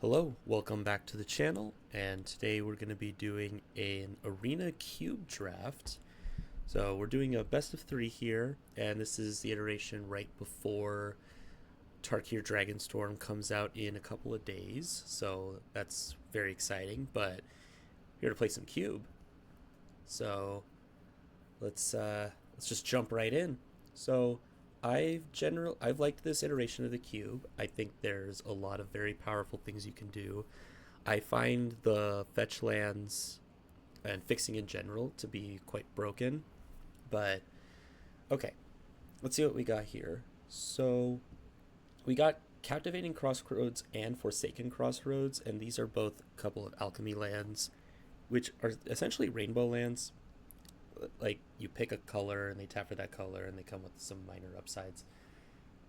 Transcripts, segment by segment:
Hello, welcome back to the channel, and today we're going to be doing an Arena Cube draft. So we're doing a best of 3 here, and this is the iteration right before Tarkir Dragonstorm comes out in a couple of days, so that's very exciting, but here to play some Cube. So let's just jump right in. So I've liked this iteration of the cube. I think there's a lot of very powerful things you can do. I find the fetch lands and fixing in general to be quite broken. But okay, let's see what we got here. So we got Captivating Crossroads and Forsaken Crossroads, and these are both a couple of alchemy lands, which are essentially rainbow lands. Like, you pick a color and they tap for that color and they come with some minor upsides.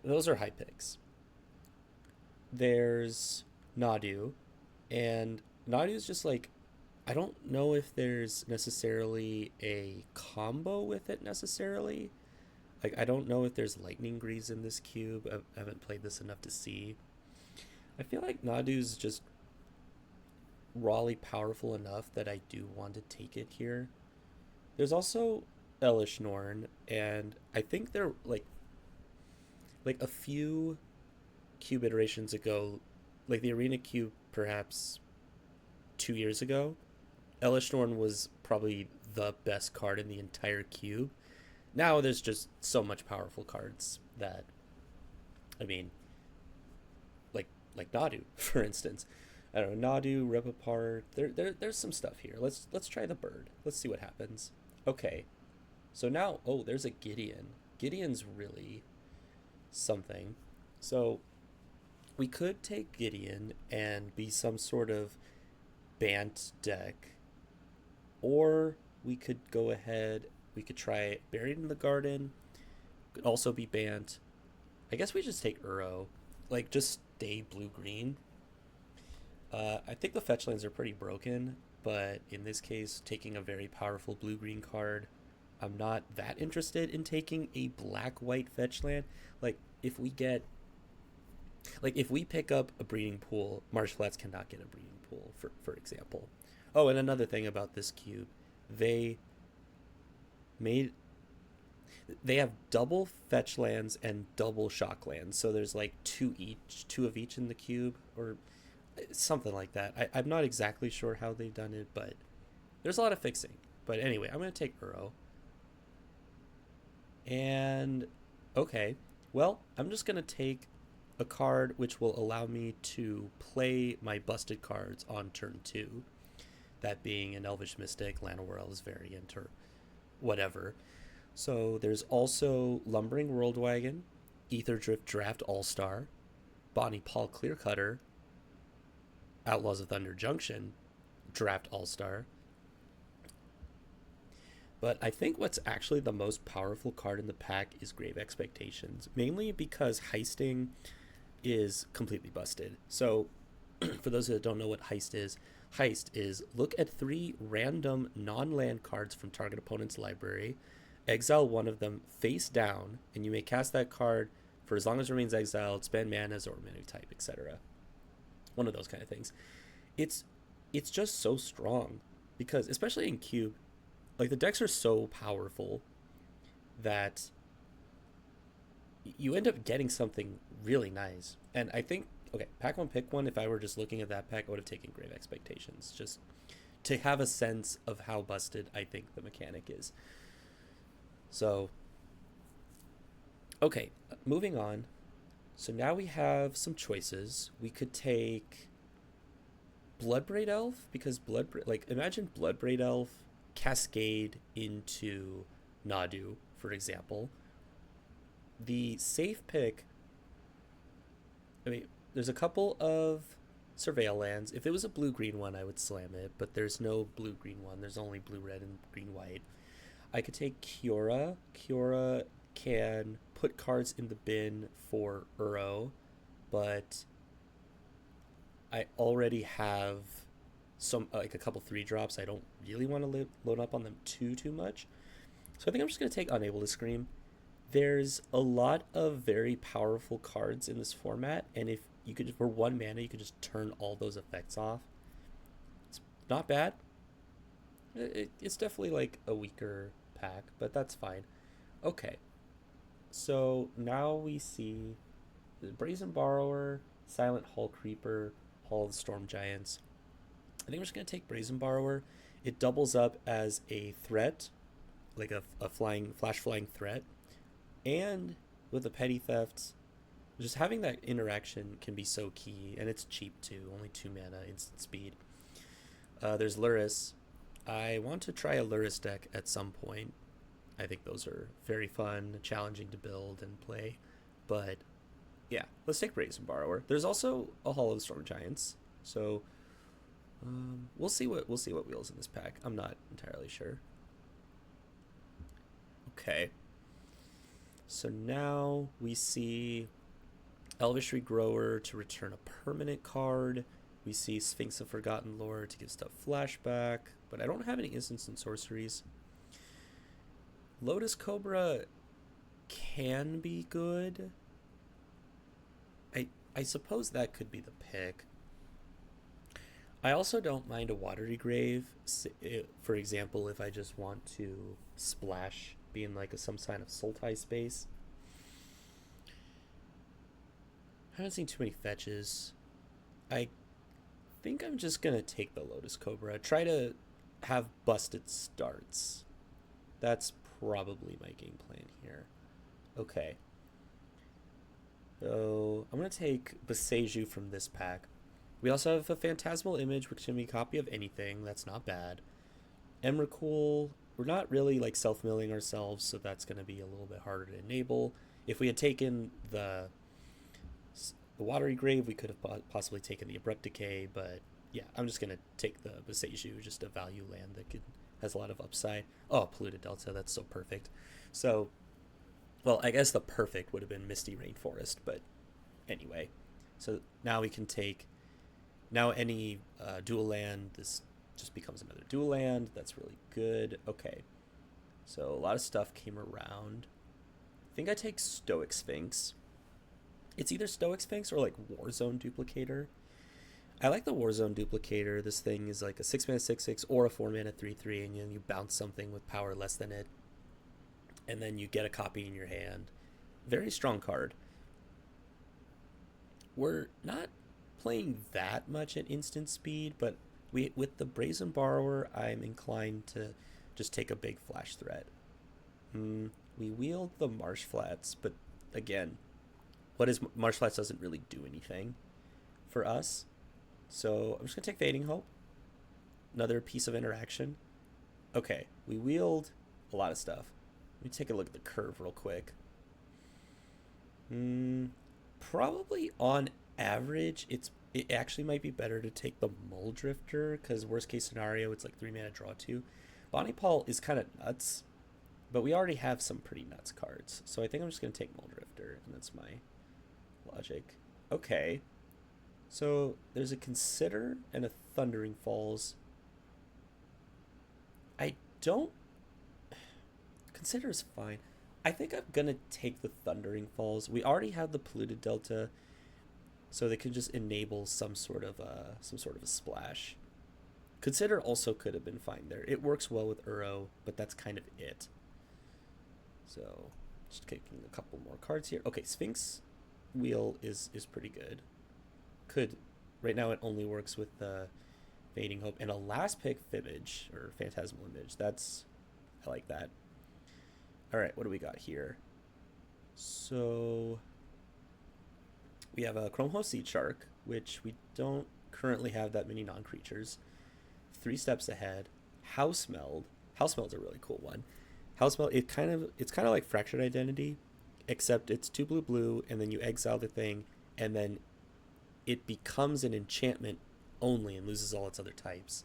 Those are high picks. There's Nadu, and Nadu is just like, I don't know if there's necessarily a combo with it necessarily. Like, I don't know if there's lightning greaves in this cube. I haven't played this enough to see. I feel like Nadu's just rawly powerful enough that I do want to take it here. There's also Elish Norn, and I think they're like a few cube iterations ago, like the Arena Cube perhaps 2 years ago, Elish Norn was probably the best card in the entire cube. Now there's just so much powerful cards that, I mean, like Nadu, for instance. I don't know, Nadu, Rip Apart. There's some stuff here. Let's try the bird. Let's see what happens. Okay, so now, oh, there's a Gideon. Gideon's really something. So we could take Gideon and be some sort of Bant deck, or we could go ahead. We could try Buried in the Garden. Could also be Bant. I guess we just take Uro. Like, just stay blue green. I think the fetch lands are pretty broken, but in this case, taking a very powerful blue green card, I'm not that interested in taking a black white fetch land. Like, if we get, like, if we pick up a breeding pool, Marsh Flats cannot get a breeding pool, for example. Oh, and another thing about this cube, they made they have double fetch lands and double shock lands. So there's like two of each in the cube, or something like that. I'm not exactly sure how they've done it, but there's a lot of fixing. But anyway, I'm going to take Uro. And okay, well, I'm just going to take a card which will allow me to play my busted cards on turn 2. That being an Elvish Mystic, Llanowar Elves variant, or whatever. So there's also Lumbering Worldwagon, Ether Drift Draft All-Star, Bonnie Paul Clearcutter, Outlaws of Thunder Junction, Draft All-Star. But I think what's actually the most powerful card in the pack is Grave Expectations, mainly because Heisting is completely busted. So, for those that don't know what Heist is look at 3 random non-land cards from target opponent's library, exile one of them face down, and you may cast that card for as long as it remains exiled, spend manas or mana type, etc. One of those kind of things. It's just so strong because, especially in cube, like, the decks are so powerful that you end up getting something really nice. And I think, okay, pack one, pick one. If I were just looking at that pack, I would have taken Grave Expectations, just to have a sense of how busted I think the mechanic is. So, okay, moving on. So now we have some choices. We could take Bloodbraid Elf, because imagine Bloodbraid Elf cascade into Nadu, for example. The safe pick, I mean, there's a couple of Surveil lands. If it was a blue-green one, I would slam it, but there's no blue-green one. There's only blue-red and green-white. I could take Kiora. Kiora can put cards in the bin for Uro, but I already have some, like, a couple 3-drops. I don't really want to load up on them too much. So I think I'm just going to take Unable to Scream. There's a lot of very powerful cards in this format, and if you could, for 1 mana, you could just turn all those effects off. It's not bad. It's definitely like a weaker pack, but that's fine. Okay, so now we see the Brazen Borrower, Silent Hull Creeper, Hall of the Storm Giants. I think we're just going to take Brazen Borrower. It doubles up as a threat, like a flying, flash flying threat. And with the Petty Theft, just having that interaction can be so key, and it's cheap too, only 2 mana, instant speed. There's Luris. I want to try a Luris deck at some point. I think those are very fun, challenging to build and play. But yeah, let's take Brazen Borrower. There's also a Hall of the Storm Giants, so we'll see what wheels in this pack. I'm not entirely sure. Okay, so now we see Elvish Regrower to return a permanent card. We see Sphinx of Forgotten Lore to give stuff flashback, but I don't have any instants and sorceries. Lotus Cobra can be good. I suppose that could be the pick. I also don't mind a Watery Grave. For example, if I just want to splash, being like some kind of Sultai space. I haven't seen too many fetches. I think I'm just going to take the Lotus Cobra. Try to have busted starts. That's probably my game plan here. Okay. So I'm going to take Boseiju from this pack. We also have a Phantasmal Image, which can be a copy of anything. That's not bad. Emrakul, we're not really like self-milling ourselves, so that's going to be a little bit harder to enable. If we had taken the Watery Grave, we could have possibly taken the Abrupt Decay, but yeah, I'm just going to take the Boseiju, just a value land that has a lot of upside. Oh, Polluted Delta, that's so perfect. So, well, I guess the perfect would have been Misty Rainforest, but anyway. So now we can take, now any dual land, this just becomes another dual land. That's really good. Okay, so a lot of stuff came around. I think I take Stoic Sphinx. It's either Stoic Sphinx or like Warzone Duplicator. I like the Warzone Duplicator. This thing is like a 6-mana 6/6 or a 4-mana 3/3, and you bounce something with power less than it, and then you get a copy in your hand. Very strong card. We're not playing that much at instant speed, but with the Brazen Borrower, I'm inclined to just take a big flash threat. We wield the Marsh Flats, but again, Marsh Flats doesn't really do anything for us. So I'm just going to take Fading Hope. Another piece of interaction. Okay, we wield a lot of stuff. Let me take a look at the curve real quick. Probably on average, it actually might be better to take the Mull Drifter, because worst case scenario, it's like 3-mana draw 2. Bonnie Paul is kind of nuts, but we already have some pretty nuts cards. So I think I'm just going to take Mull Drifter, and that's my logic. Okay. So there's a Consider and a Thundering Falls. I don't... Consider is fine. I think I'm going to take the Thundering Falls. We already have the Polluted Delta, so they can just enable some sort of a splash. Consider also could have been fine there. It works well with Uro, but that's kind of it. So just taking a couple more cards here. Okay, Sphinx Wheel is pretty good. Right now it only works with the Fading Hope and a last pick Image or Phantasmal Image. I like that. All right, what do we got here? So we have a Chrome Host Seed Shark, which we don't currently have that many non-creatures. 3 steps ahead. House Meld. House Meld's a really cool one. House Meld, it's kind of like Fractured Identity, except it's 2 blue, and then you exile the thing, and then it becomes an enchantment only and loses all its other types.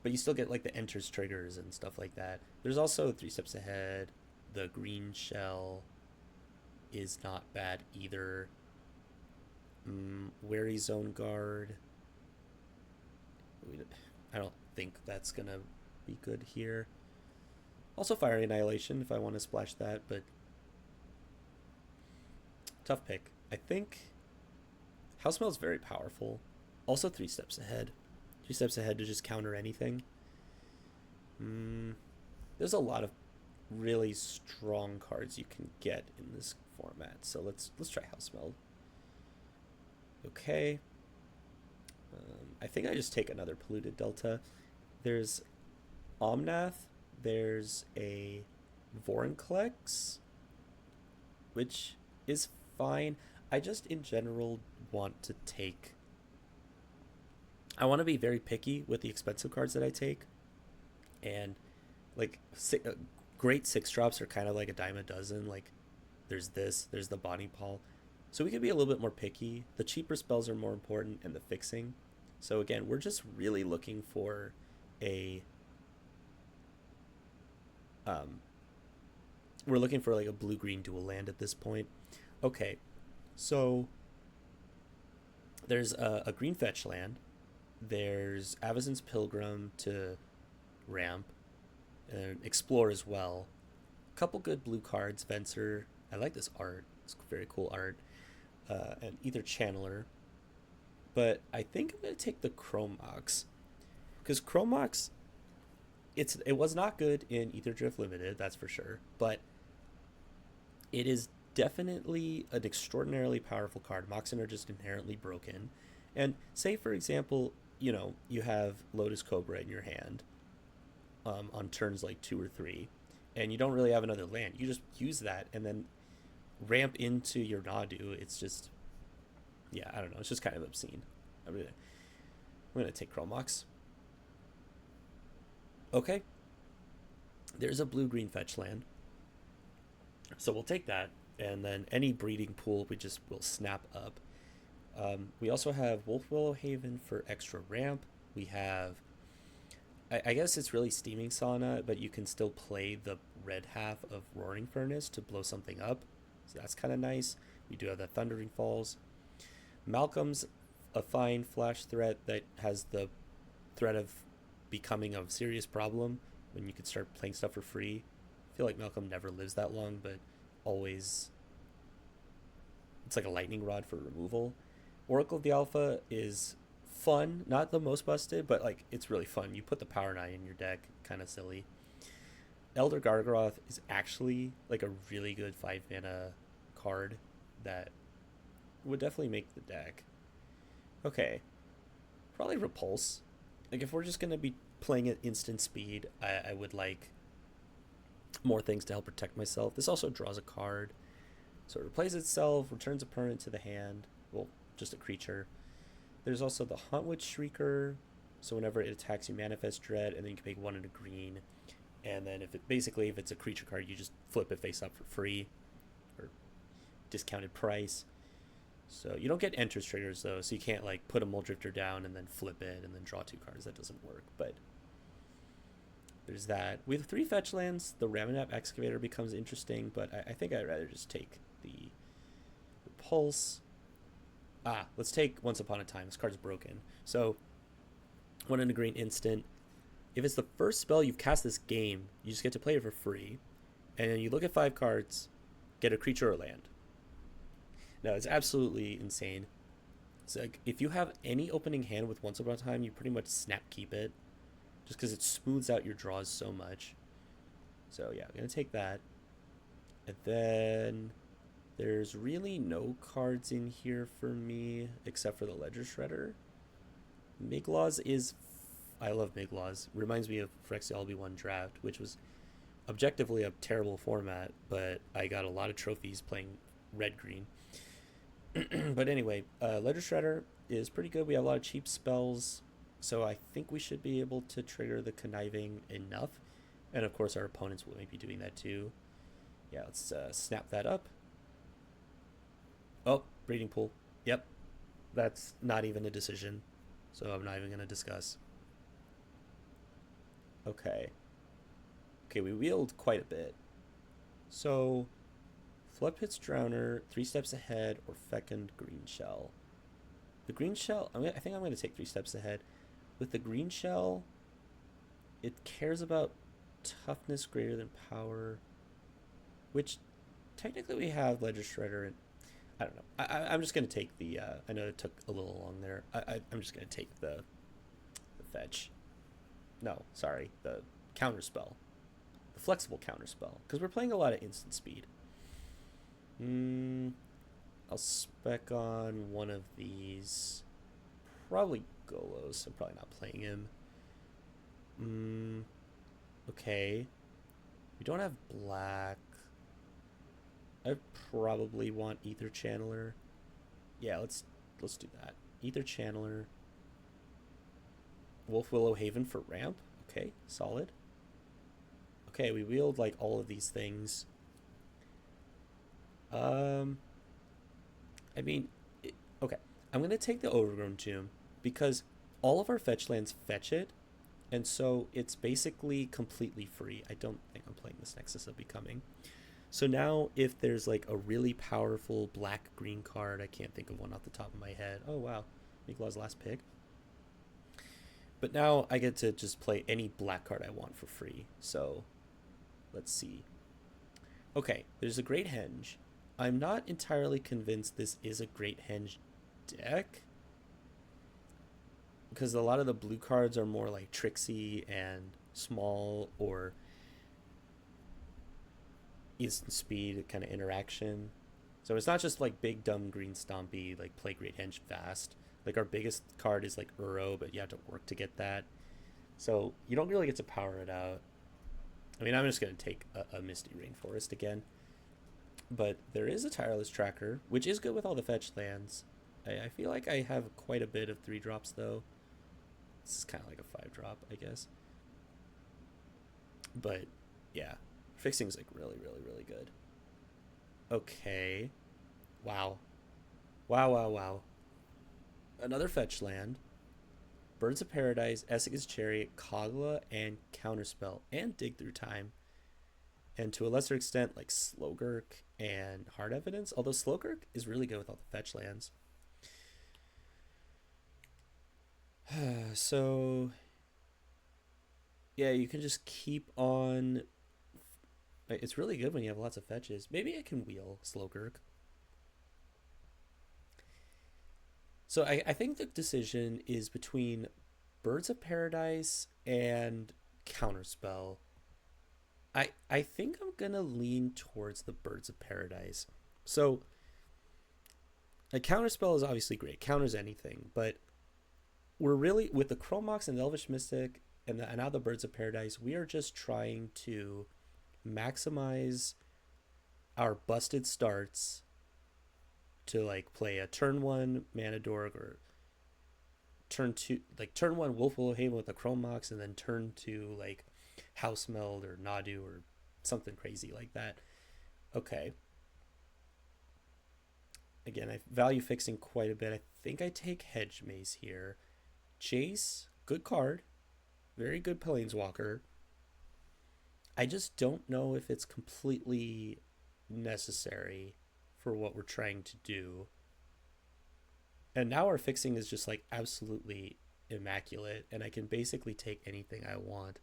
But you still get like the enters triggers and stuff like that. There's also 3 steps ahead. The green shell is not bad either. Wary Zone Guard. I don't think that's going to be good here. Also Fire Annihilation if I want to splash that, but tough pick. I think House Mail is very powerful. Also 3 steps ahead. 3 steps ahead to just counter anything. Mm, there's a lot of really strong cards you can get in this format. So let's try House Meld. Okay. I think I just take another Polluted Delta. There's Omnath. There's a Vorinclex, which is fine. I just in general want to take. I want to be very picky with the expensive cards that I take, and like great 6 drops are kind of like a dime a dozen. Like there's the Body Paul, so we could be a little bit more picky. The cheaper spells are more important, and the fixing. So again, we're just really looking for a um, we're looking for like a blue green dual land at this point. Okay, so there's a green fetch land. There's Avacyn's Pilgrim to ramp and explore as well. A couple good blue cards. Venser. I like this art. It's very cool art. And Ether Channeler. But I think I'm gonna take the Chromox because Chromox it was not good in Ether Drift Limited, that's for sure. But it is definitely an extraordinarily powerful card. Moxen are just inherently broken. And say, for example, you have Lotus Cobra in your hand on turns like 2 or 3, and you don't really have another land. You just use that and then ramp into your Nadu. It's just, yeah, I don't know. It's just kind of obscene. I'm gonna take Chromox. Okay. There's a blue-green fetch land. So we'll take that, and then any breeding pool we just will snap up. We also have Wolf Willow Haven for extra ramp. We have, I guess it's really Steaming Sauna, but you can still play the red half of Roaring Furnace to blow something up. So that's kind of nice. We do have the Thundering Falls. Malcolm's a fine flash threat that has the threat of becoming a serious problem when you could start playing stuff for free. I feel like Malcolm never lives that long, but always it's like a lightning rod for removal. Oracle of the Alpha is fun, not the most busted, but like it's really fun. You put the Power 9 in your deck, kind of silly. Elder Gargaroth is actually like a really good 5 mana card that would definitely make the deck. Okay, probably Repulse. Like if we're just gonna be playing at instant speed, I would like more things to help protect myself. This also draws a card, so it replaces itself, returns a permanent to the hand. Well, just a creature. There's also the Hauntwood Shrieker, so whenever it attacks you, manifest Dread, and then you can make 1 in a green. And then if it's a creature card, you just flip it face up for free or discounted price. So you don't get entrance triggers though, so you can't like put a Muldrifter down and then flip it and then draw 2 cards. That doesn't work. But there's that. With 3 fetch lands, the Ramanap Excavator becomes interesting, but I think I'd rather just take the Repulse. Let's take Once Upon a Time. This card's broken. So 1 in a green instant. If it's the first spell you've cast this game, you just get to play it for free. And then you look at 5 cards, get a creature or land. No, it's absolutely insane. It's like if you have any opening hand with Once Upon a Time, you pretty much snap keep it, just because it smooths out your draws so much. So yeah, I'm gonna take that. And then there's really no cards in here for me except for the Ledger Shredder. Miglaws is, I love Miglaws. Reminds me of Phyrexia LB1 draft, which was objectively a terrible format, but I got a lot of trophies playing red green. But anyway, Ledger Shredder is pretty good. We have a lot of cheap spells, so I think we should be able to trigger the Conniving enough. And of course, our opponents will maybe be doing that too. Yeah, let's snap that up. Oh, Breeding Pool. Yep, that's not even a decision, so I'm not even going to discuss. Okay, we wheeled quite a bit. So Floodpit's Drowner, 3 steps ahead, or Fecund Green Shell. The Green Shell, I think I'm going to take 3 steps ahead. With the Green Shell, it cares about toughness greater than power, which technically we have Ledger Shredder. And I don't know. I'm just gonna take the. I know it took a little long there. I'm just gonna take the fetch. No, sorry, the counter spell, the flexible counter spell, because we're playing a lot of instant speed. Mm, I'll spec on one of these. Probably Golos. I'm probably not playing him. Mm, okay. We don't have black. I probably want Ether Channeler. Yeah, let's do that. Ether Channeler. Wolf Willow Haven for ramp. Okay, solid. Okay, we wield like all of these things. Um, I mean, okay. I'm gonna take the Overgrown Tomb because all of our fetch lands fetch it, and so it's basically completely free. I don't think I'm playing this Nexus of Becoming. So now, if there's like a really powerful black green card, I can't think of one off the top of my head. Oh wow, Nikolai's last pick. But now I get to just play any black card I want for free. So let's see. Okay, there's a Great Henge. I'm not entirely convinced this is a Great Henge deck because a lot of the blue cards are more like tricksy and small or instant speed kind of interaction. So it's not just like big dumb green stompy like play Great Henge fast. Like our biggest card is like Uro, but you have to work to get that. So you don't really get to power it out. I mean, I'm just gonna take a Misty Rainforest again. But there is a Tireless Tracker, which is good with all the fetch lands. I feel like I have quite a bit of 3 drops though. This is kind of like a 5 drop, I guess. But yeah, fixing is like really, really, really good. Okay. Wow. Wow, wow, wow. Another fetch land. Birds of Paradise, Essex's Chariot, Kogla, and Counterspell, and Dig Through Time. And to a lesser extent, like Slogurk and Hard Evidence. Although Slogurk is really good with all the fetch lands. So, yeah, you can just keep on. It's really good when you have lots of fetches. Maybe I can wheel Slogurk. So I think the decision is between Birds of Paradise and Counterspell. I think I'm gonna lean towards the Birds of Paradise. So a Counterspell is obviously great, counters anything, but we're really with the Chromox and the Elvish Mystic and now the Birds of Paradise, we are just trying to maximize our busted starts to like play a turn 1 Mana Dork or turn 2 like turn 1 Wolf Willow Haven with a Chromox and then turn 2 like House Meld or Nadu or something crazy like that. Okay. Again, I value fixing quite a bit. I think I take Hedge Maze here. Jace, good card. Very good Planeswalker. I just don't know if it's completely necessary for what we're trying to do. And now our fixing is just like absolutely immaculate, and I can basically take anything I want.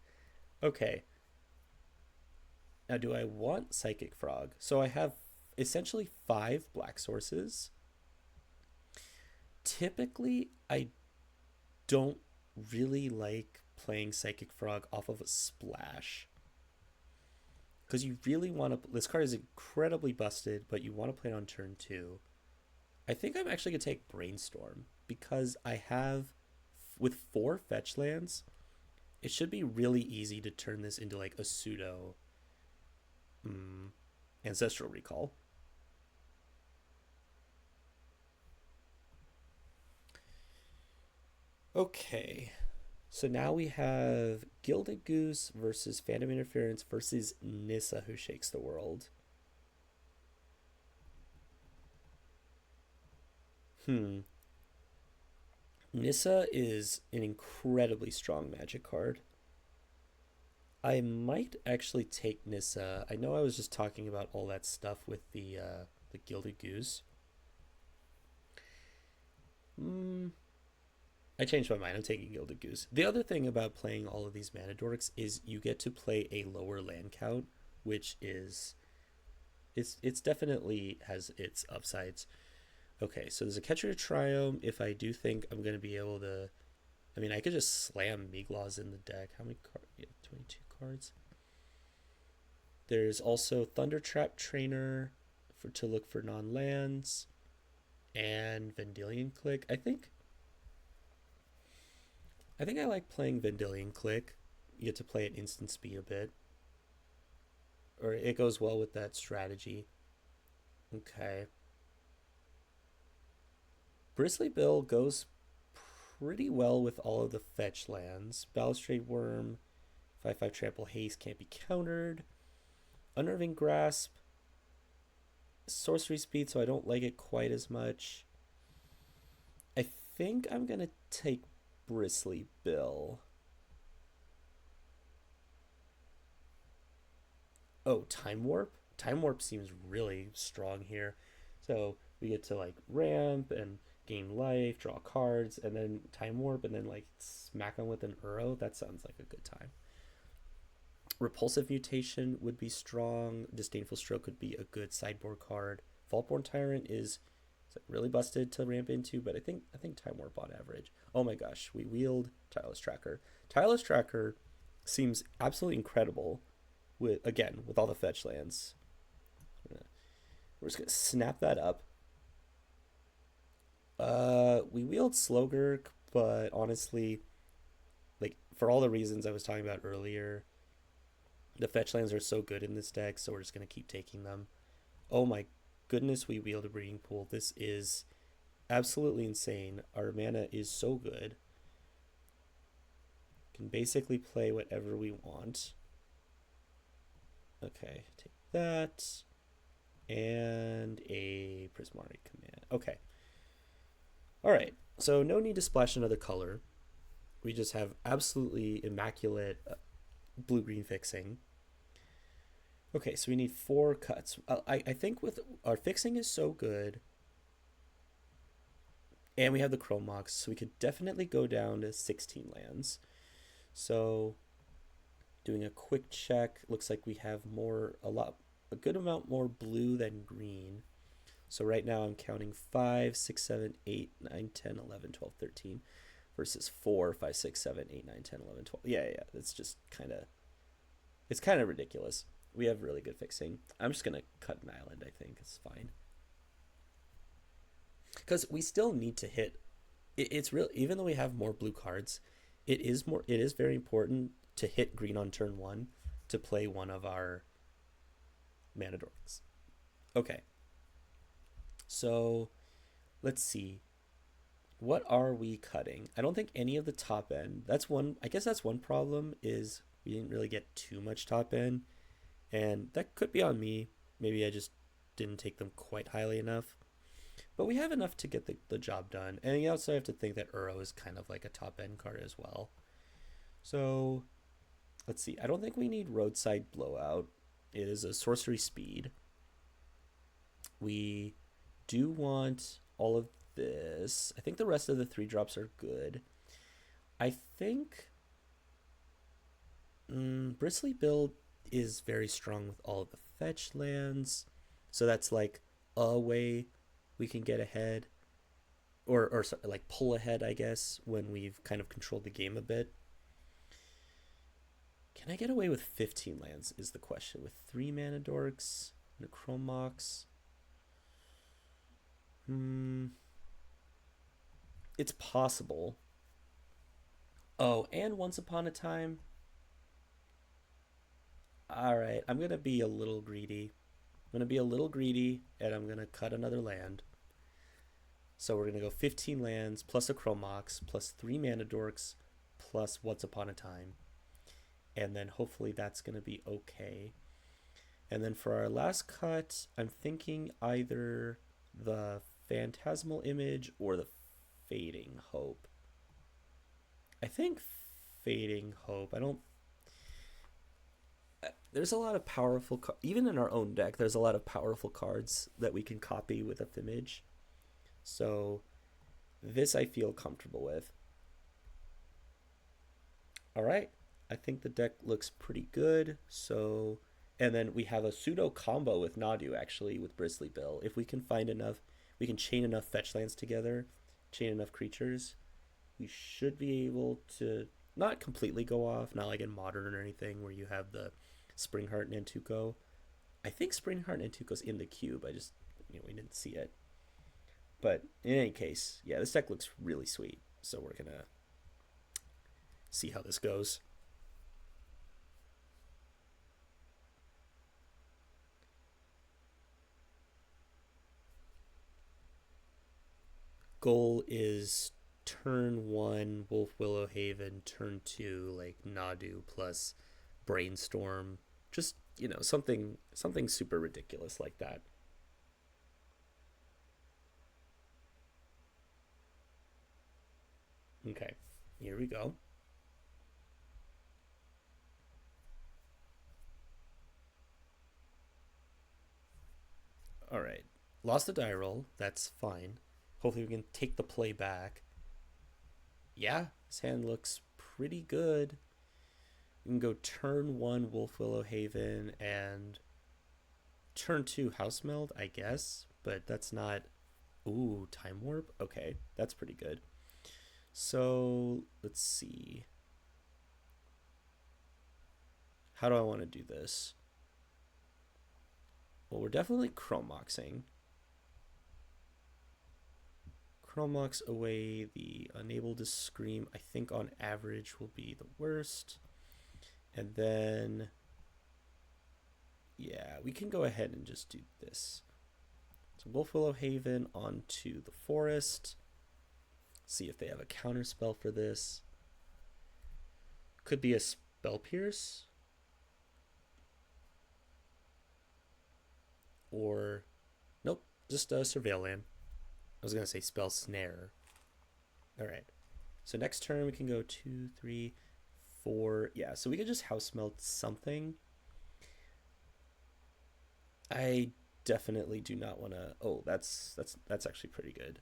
Okay. Now, do I want Psychic Frog? So I have essentially 5 black sources. Typically, I don't really like playing Psychic Frog off of a splash. Because you really want to. This card is incredibly busted, but you want to play it on turn 2. I think I'm actually going to take Brainstorm because I have, with 4 fetch lands, it should be really easy to turn this into like a pseudo Ancestral Recall. Okay, so now we have Gilded Goose versus Phantom Interference versus Nissa, who shakes the world. Nissa is an incredibly strong magic card. I might actually take Nissa. I know I was just talking about all that stuff with the Gilded Goose. I changed my mind. I'm taking Gilded Goose. The other thing about playing all of these mana dorks is you get to play a lower land count, which is it's definitely has its upsides. Okay, so there's a Catcher Triome. If I do think I'm going to be able to. I mean, I could just slam Miglaws in the deck. How many cards? Yeah, 22 cards. There's also Thunder Trap Trainer to look for non lands, and Vendilion Click. I think I like playing Vendilion Click. You get to play at instant speed a bit, or it goes well with that strategy. Okay, Bristly Bill goes pretty well with all of the fetch lands. Balustrade Worm, 5/5 Trample Haste can't be countered. Unnerving Grasp, sorcery speed, so I don't like it quite as much. I think I'm gonna take Bristly Bill. Oh, Time Warp. Time Warp seems really strong here. So we get to like ramp and gain life, draw cards, and then Time Warp, and then like smack them with an Uro. That sounds like a good time. Repulsive Mutation would be strong. Disdainful Stroke would be a good sideboard card. Vaultborn Tyrant is really busted to ramp into, but I think Time Warp on average. Oh my gosh, we wield Tireless Tracker. Tireless Tracker seems absolutely incredible with all the fetch lands. We're just gonna snap that up. We wield Slogurk, but honestly, like for all the reasons I was talking about earlier, the fetch lands are so good in this deck, so we're just gonna keep taking them. Oh my goodness, we wield a Breeding Pool. This is absolutely insane. Our mana is so good. Can basically play whatever we want. Okay, take that. And a Prismatic Command. Okay. Alright, so no need to splash another color. We just have absolutely immaculate blue-green fixing. Okay, so we need 4 cuts. I think with our fixing is so good, and we have the Chrome Mox, so we could definitely go down to 16 lands. So doing a quick check, looks like we have a good amount more blue than green. So right now I'm counting 5, 6, 7, 8, 9, 10, 11, 12, 13 versus 4, 5, 6, 7, 8, 9, 10, 11, 12. Yeah. It's just it's kind of ridiculous. We have really good fixing. I'm just going to cut an island, I think. It's fine. Because we still need to hit. It's real, even though we have more blue cards, it is very important to hit green on turn 1 to play one of our mana dorks. Okay. So let's see. What are we cutting? I don't think any of the top end. I guess that's one problem, is we didn't really get too much top end. And that could be on me. Maybe I just didn't take them quite highly enough. But we have enough to get the job done. And you also have to think that Uro is kind of like a top end card as well. So let's see. I don't think we need Roadside Blowout. It is a sorcery speed. We do want all of this. I think the rest of the 3-drops are good. I think Bristly Bill is very strong with all of the fetch lands. So that's like a way we can get ahead. Or like pull ahead, I guess, when we've kind of controlled the game a bit. Can I get away with 15 lands is the question. With 3 mana dorks and a Chrome Mox. It's possible. Oh, and Once Upon a Time. Alright, I'm going to be a little greedy. I'm going to be a little greedy, and I'm going to cut another land. So we're going to go 15 lands, plus a Chrome Mox, plus 3 mana dorks, plus Once Upon a Time. And then hopefully that's going to be okay. And then for our last cut, I'm thinking either the Phantasmal Image or the Fading Hope. I think Fading Hope. There's a lot of powerful, even in our own deck, there's a lot of powerful cards that we can copy with a image. So this I feel comfortable with. All right. I think the deck looks pretty good. And then we have a pseudo combo with Nadu, actually, with Bristly Bill. If we can find enough, we can chain enough fetch lands together, chain enough creatures, we should be able to not completely go off, not like in modern or anything where you have the Springheart Nantuko. I think Springheart Nantuko's in the cube. I just, we didn't see it. But in any case, yeah, this deck looks really sweet. So we're gonna see how this goes. Goal is turn one Wolf Willow Haven, turn two like Nadu plus Brainstorm. Just something super ridiculous like that. Okay, here we go. All right, lost the die roll. That's fine. Hopefully we can take the play back. Yeah, his hand looks pretty good. We can go turn one Wolf Willow Haven and turn two House Meld, I guess, but that's not. Ooh, Time Warp? Okay, that's pretty good. So let's see. How do I want to do this? Well, we're definitely Chromoxing. Chromox away the Unable to Scream, I think on average will be the worst. And then, yeah, we can go ahead and just do this. So Wolf Willow Haven onto the Forest. See if they have a counter spell for this. Could be a Spell Pierce. Or, nope, just a Surveil Land. I was going to say Spell Snare. Alright. So next turn we can go 2, 3, 4. Yeah, so we could just House Melt something. I definitely do not want to. Oh, that's actually pretty good.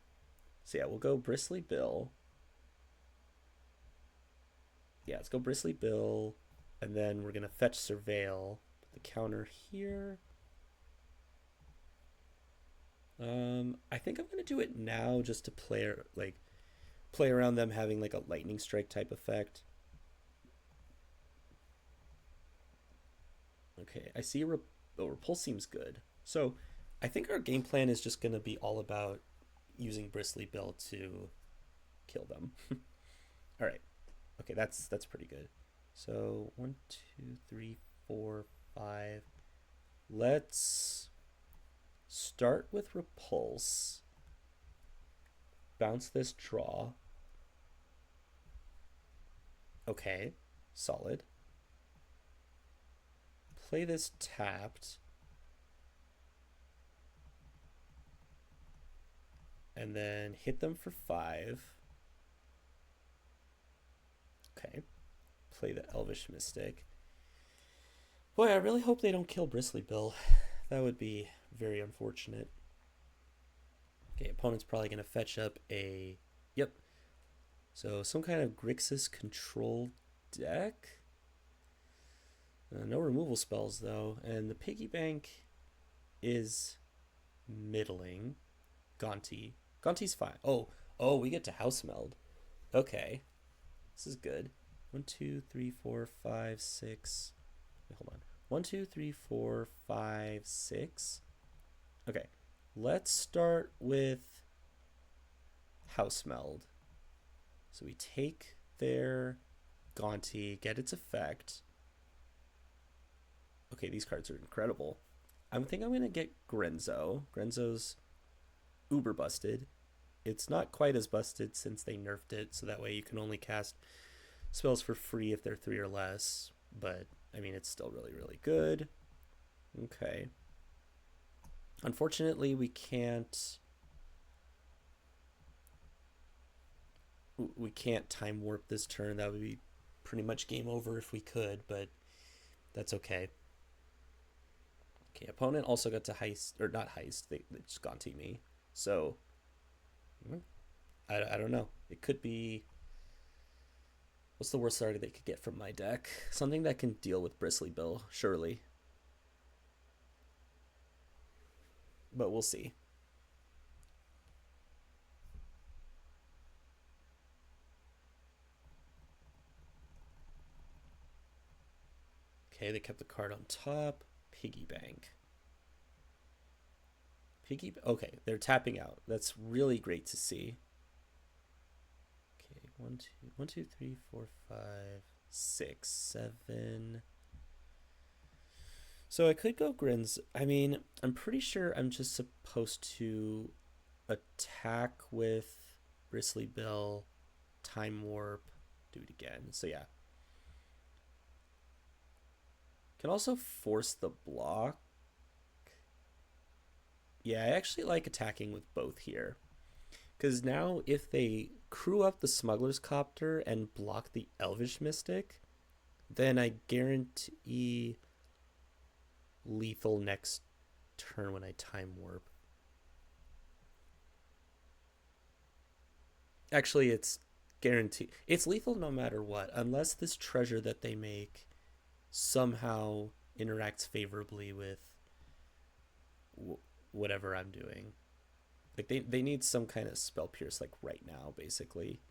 So yeah, we'll go Bristly Bill. Yeah, let's go Bristly Bill, and then we're gonna fetch Surveil. Put the counter here. I think I'm gonna do it now just to play around them having like a lightning strike type effect. Okay, I see. Repulse seems good. So I think our game plan is just gonna be all about using Bristly Bill to kill them. All right. Okay, that's pretty good. So 1, 2, 3, 4, 5. Let's start with Repulse. Bounce this draw. Okay, solid. Play this tapped. And then hit them for 5. Okay. Play the Elvish Mystic. Boy, I really hope they don't kill Bristly Bill. That would be very unfortunate. Okay, opponent's probably going to fetch up a... Yep. So some kind of Grixis control deck. No removal spells, though. And the piggy bank is middling. Gonti's fine. Oh, we get to House Meld. Okay. This is good. 1, 2, 3, 4, 5, 6. Wait, hold on. 1, 2, 3, 4, 5, 6. Okay. Let's start with House Meld. So we take their Gonti, get its effect. Okay, these cards are incredible. I think I'm going to get Grenzo. Grenzo's uber busted. It's not quite as busted since they nerfed it, so that way you can only cast spells for free if they're 3 or less. But, I mean, it's still really, really good. Okay. Unfortunately, we can't time warp this turn. That would be pretty much game over if we could, but that's okay. Okay, opponent also got to heist, or not heist, they just Gonti me. So, I don't know. It could be... What's the worst card they could get from my deck? Something that can deal with Bristly Bill, surely. But we'll see. Okay, they kept the card on top. Piggy bank. Okay, they're tapping out. That's really great to see. Okay, one, two, three, four, five, six, seven. So I could go grins. I mean, I'm pretty sure I'm just supposed to attack with Bristly Bill, Time Warp, do it again. So yeah. Can also force the block. Yeah, I actually like attacking with both here. Because now if they crew up the Smuggler's Copter and block the Elvish Mystic, then I guarantee lethal next turn when I Time Warp. Actually, it's guaranteed. It's lethal no matter what, unless this treasure that they make somehow interacts favorably with whatever I'm doing. Like they need some kind of spell pierce like right now, basically.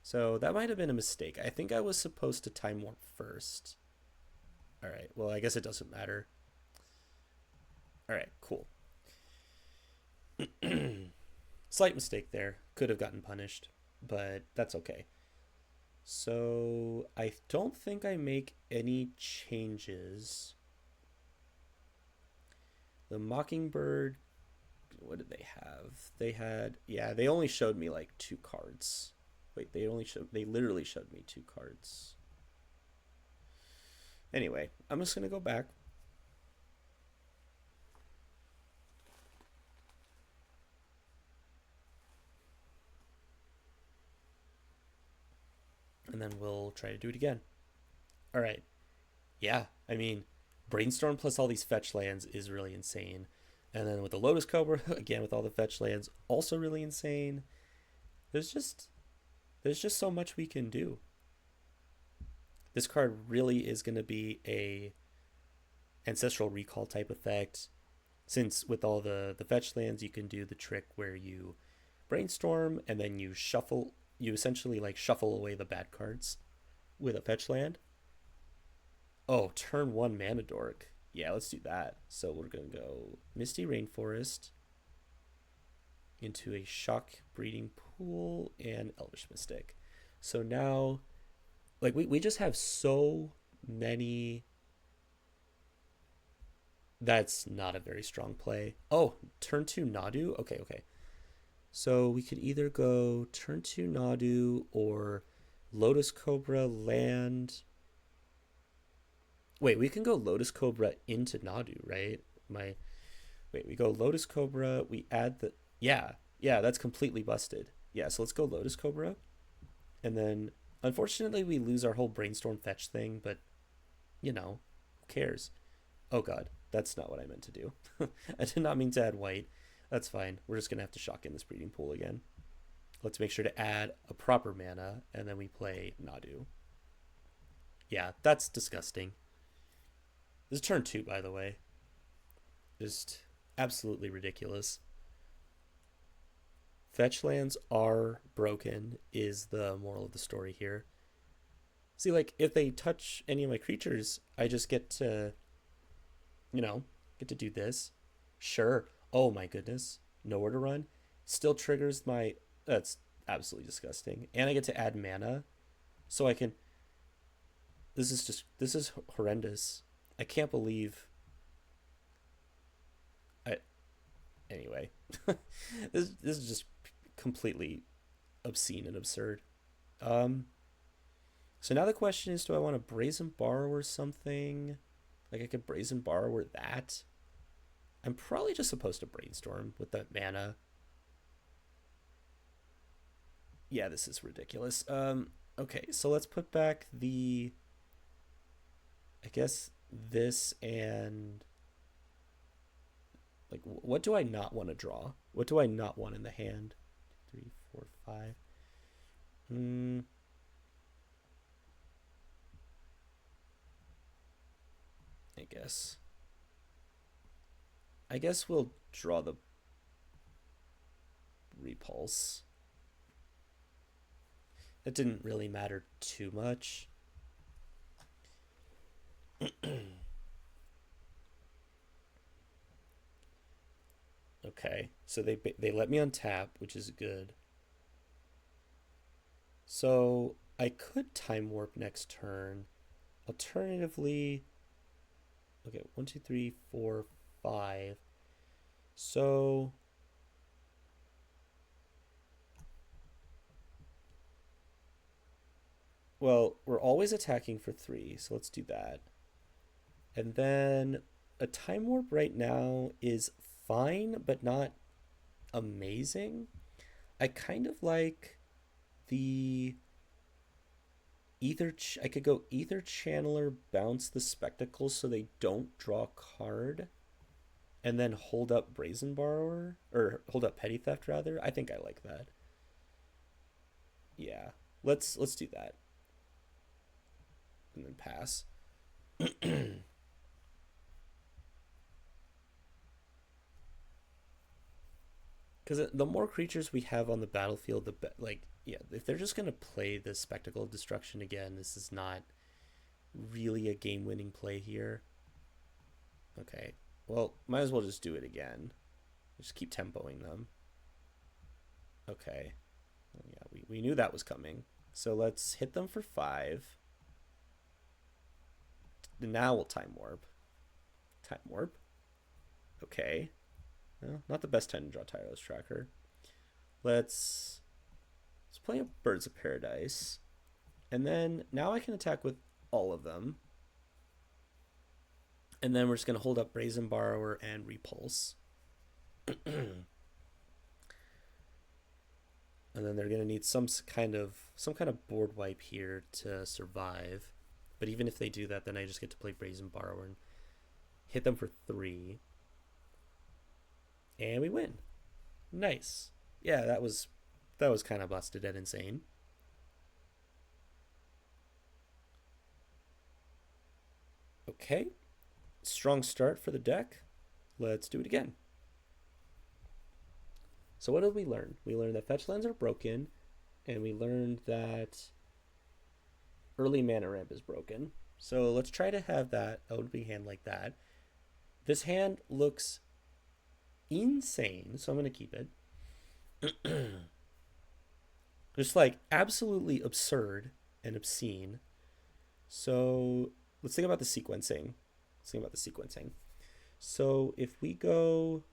So that might have been a mistake. I think I was supposed to time warp first. All right. Well, I guess it doesn't matter. All right. Cool. Slight mistake there. Could have gotten punished, but that's okay. So I don't think I make any changes. The Mockingbird, what did they have? They had, yeah, they only showed me like two cards. Wait, they literally showed me two cards. Anyway, I'm just gonna go back. And then we'll try to do it again. All right. Yeah, I mean, Brainstorm plus all these fetch lands is really insane. And then with the Lotus Cobra, again with all the fetch lands, also really insane. There's just there's just so much we can do. This card really is going to be a ancestral recall type effect, since with all the fetch lands you can do the trick where you brainstorm and then you essentially like shuffle away the bad cards with a fetch land. Oh, turn one mana dork. Yeah, let's do that. So we're gonna go Misty Rainforest into a Shock Breeding Pool and Elvish Mystic. So now, like we just have so many. That's not a very strong play. Oh, turn two Nadu. Okay, okay. So we could either go turn two Nadu or Lotus Cobra land. Wait, we can go Lotus Cobra into Nadu, right? My Wait, we go Lotus Cobra. We add the yeah, that's completely busted. Yeah, so let's go Lotus Cobra, and then unfortunately we lose our whole brainstorm fetch thing, but who cares? Oh god, that's not what I meant to do. I did not mean to add white. That's fine. We're just gonna have to shock in this breeding pool again. Let's make sure to add a proper mana, and then we play Nadu. Yeah, that's disgusting. This is turn two, by the way. Just absolutely ridiculous. Fetch lands are broken, is the moral of the story here. See, like, if they touch any of my creatures, I just you know, get to do this. Sure. Oh my goodness. Nowhere to run. Still triggers my. That's absolutely disgusting. And I get to add mana. So I can. This is horrendous. I can't believe. I. Anyway. This is just completely obscene and absurd. Um, so now the question is, do I want to brazen borrower something? Like I could brazen borrower that. I'm probably just supposed to brainstorm with that mana. Yeah, this is ridiculous. Okay, so let's put back the. I guess this and like what do I not want to draw? What do I not want in the hand? 3, 4, 5. Hmm. I guess. I guess we'll draw the repulse. It didn't really matter too much. Okay, so they let me untap, which is good. So I could time warp next turn. Alternatively, okay, 1, 2, 3, 4, 5. So, well, we're always attacking for 3, so let's do that. And then a time warp right now is fine, but not amazing. I kind of like the I could go ether channeler, bounce the spectacles so they don't draw a card, and then hold up brazen borrower or hold up petty theft rather. I think I like that. Yeah, let's do that and then pass. Because the more creatures we have on the battlefield, like yeah, if they're just gonna play the spectacle of destruction again, this is not really a game-winning play here. Okay, well, might as well just do it again. Just keep tempoing them. Okay, well, yeah, we knew that was coming. So let's hit them for 5. Now we'll time warp. Time warp. Okay. Well, not the best time to draw Tyro's Tracker. Let's play a Birds of Paradise. And then now I can attack with all of them. And then we're just going to hold up Brazen Borrower and Repulse. And then they're going to need some kind of board wipe here to survive. But even if they do that, then I just get to play Brazen Borrower and hit them for 3. And we win. Nice. Yeah, that was kind of busted and insane. Okay. Strong start for the deck. Let's do it again. So what did we learn? We learned that fetch lands are broken, and we learned that early mana ramp is broken. So let's try to have that opening hand like that. This hand looks insane, so I'm going to keep it. Just like absolutely absurd and obscene. So let's think about the sequencing. So if we go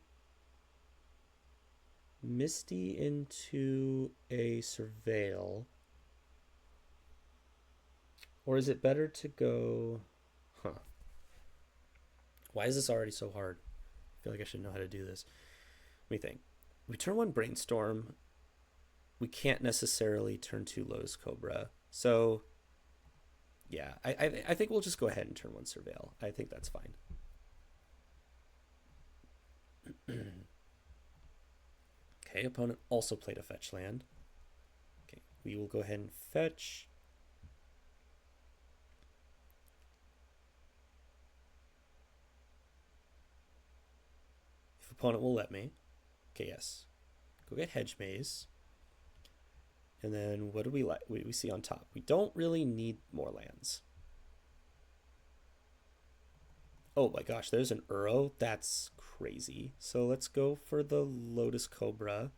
Misty into a Surveil, or is it better to go... Huh. Why is this already so hard? I feel like I should know how to do this. Let me think. We turn 1 Brainstorm. We can't necessarily turn 2 Lotus Cobra. So, yeah, I think we'll just go ahead and turn 1 Surveil. I think that's fine. Okay, opponent also played a fetch land. Okay, we will go ahead and fetch. If opponent will let me. Okay, yes. Go get Hedge Maze. And then what do we like? We see on top. We don't really need more lands. Oh my gosh, there's an Uro. That's crazy. So let's go for the Lotus Cobra.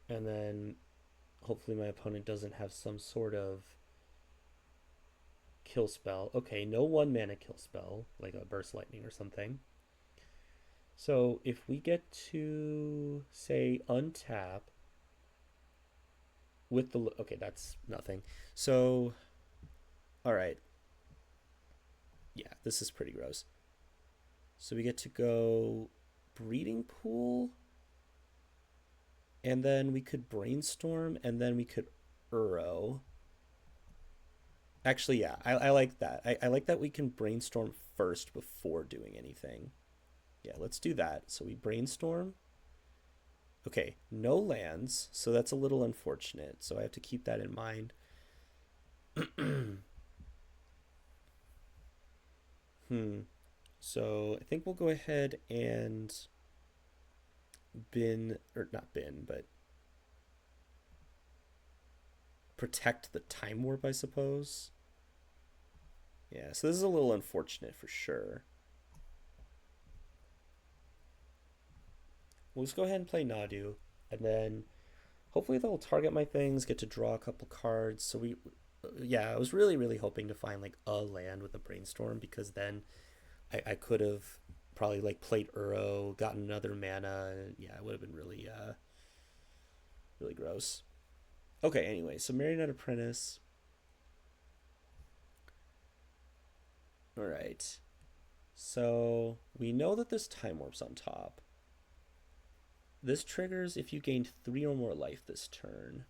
And then hopefully my opponent doesn't have some sort of kill spell. Okay, no 1 mana kill spell, like a Burst Lightning or something. So if we get to, say, untap with the... Okay, that's nothing. So, all right. Yeah, this is pretty gross. So we get to go Breeding Pool, and then we could Brainstorm, and then we could Uro. Actually, yeah, I like that. I like that we can Brainstorm first before doing anything. Yeah, let's do that. So we Brainstorm. Okay, no lands, so that's a little unfortunate. So I have to keep that in mind. So I think we'll go ahead and bin, or not bin, but protect the time warp, I suppose. Yeah, so this is a little unfortunate for sure. We'll just go ahead and play Nadu, and then hopefully they'll target my things, get to draw a couple cards. So yeah, I was really hoping to find like a land with a brainstorm because then I could have probably like played Uro, gotten another mana. Yeah, it would have been really gross. Okay, anyway, so Marionette Apprentice. All right. So we know that there's Time Warps on top. This triggers if you gained 3 or more life this turn.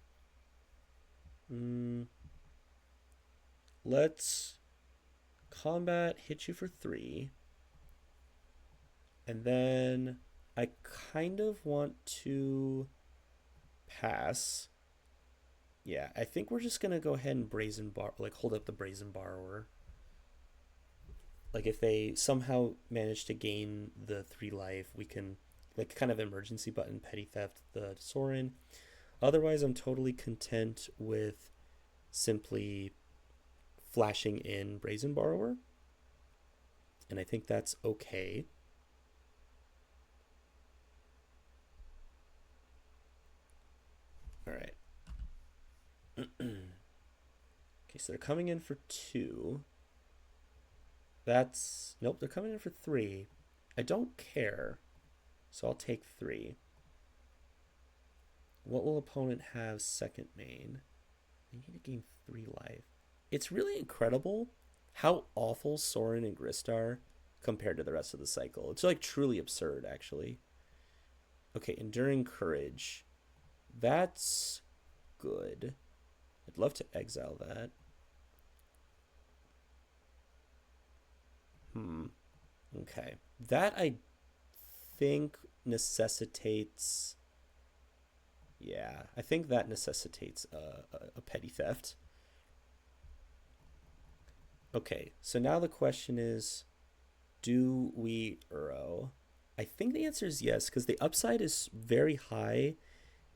Mm, let's combat hit you for 3. And then I kind of want to pass. Yeah, I think we're just gonna go ahead and like hold up the Brazen Borrower. Like if they somehow manage to gain the 3 life, we can like kind of emergency button petty theft the Sorin. Otherwise, I'm totally content with simply flashing in Brazen Borrower, and I think that's okay. All right. Okay, so they're coming in for 2. That's nope. They're coming in for 3. I don't care, so I'll take 3. What will opponent have second main? They need to gain 3 life. It's really incredible how awful Sorin and Grist are compared to the rest of the cycle. It's like truly absurd, actually. Okay, Enduring Courage. That's good. I'd love to exile that. Okay. That I think necessitates. Yeah, I think that necessitates a petty theft. Okay, so now the question is, do we Uro? I think the answer is yes, because the upside is very high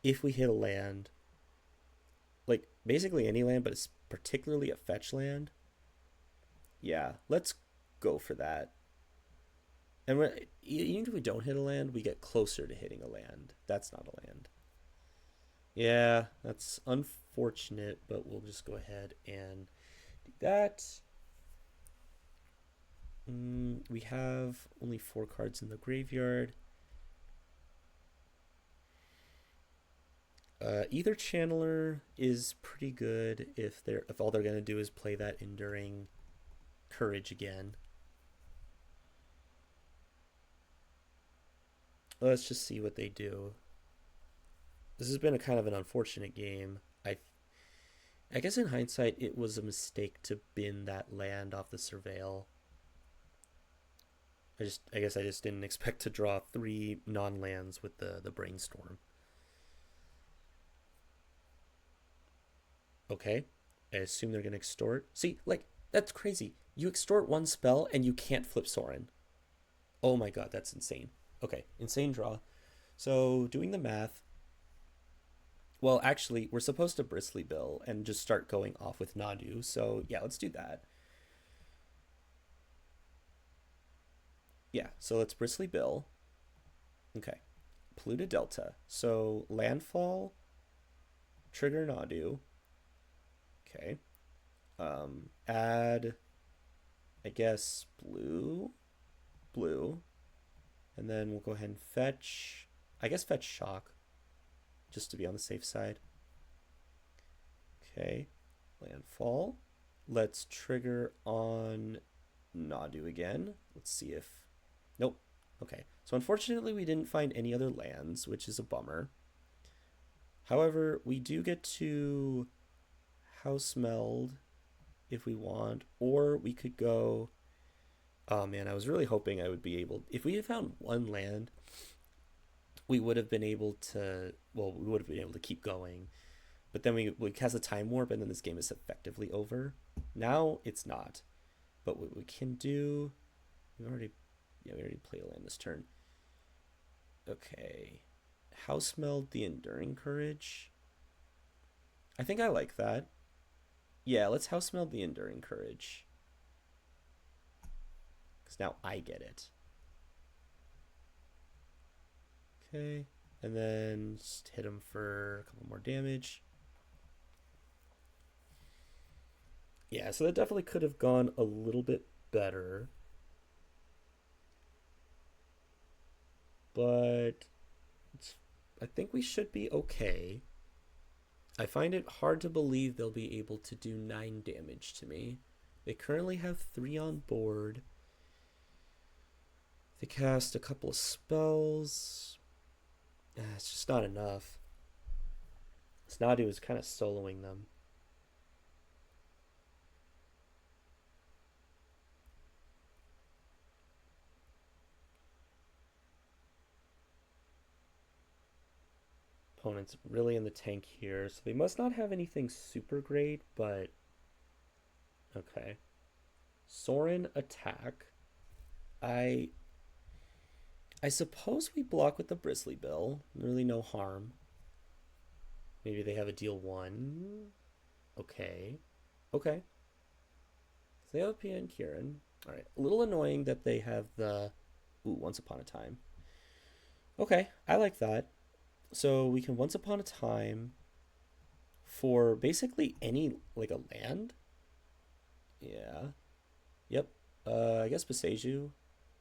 if we hit a land. Like, basically any land, but it's particularly a fetch land. Yeah, let's go for that. And even if we don't hit a land, we get closer to hitting a land. That's not a land. Yeah, that's unfortunate, but we'll just go ahead and do that. We have only 4 cards in the graveyard. Either channeler is pretty good if all they're gonna do is play that Enduring Courage again. Let's just see what they do. This has been a kind of an unfortunate game. I guess in hindsight it was a mistake to bin that land off the Surveil. I guess I just didn't expect to draw 3 non-lands with the brainstorm. Okay. I assume they're gonna extort. See, like, that's crazy. You extort 1 spell and you can't flip Sorin. Oh my god, that's insane. Okay, insane draw. So doing the math. Well, actually, we're supposed to Bristly Bill and just start going off with Nadu. So yeah, let's do that. Yeah, so let's Bristly Bill. Okay. Pluto Delta. So landfall, trigger Nadu. Okay. Add, I guess, blue, and then we'll go ahead and fetch. I guess fetch shock, just to be on the safe side. Okay, landfall. Let's trigger on Nadu again. Let's see if. Nope. Okay, so unfortunately we didn't find any other lands, which is a bummer. However, we do get to House Meld if we want, or we could go. Oh man, I was really hoping I would be able. If we had found 1 land, we would have been able to. Well, we would have been able to keep going, but then we cast a time warp, and then this game is effectively over. Now it's not, but what we can do. We already played a land this turn. Okay, House Meld the Enduring Courage. I think I like that. Yeah, let's House Meld the Enduring Courage. because now I get it. Okay, and then just hit him for a couple more damage. Yeah, so that definitely could have gone a little bit better. But I think we should be okay. I find it hard to believe they'll be able to do 9 damage to me. They currently have 3 on board. They cast a couple of spells. It's just not enough. Nadu is kind of soloing them. Opponent's really in the tank here, so they must not have anything super great, but okay. Soren attack. I I suppose we block with the Bristly Bill. Really no harm. Maybe they have a deal 1. Okay. Okay. So they have a PN Kieran. Alright. A little annoying that they have the Once Upon a Time. Okay, I like that. So we can Once Upon a Time for basically any, like, a land. Yeah. Yep. I guess Beseju.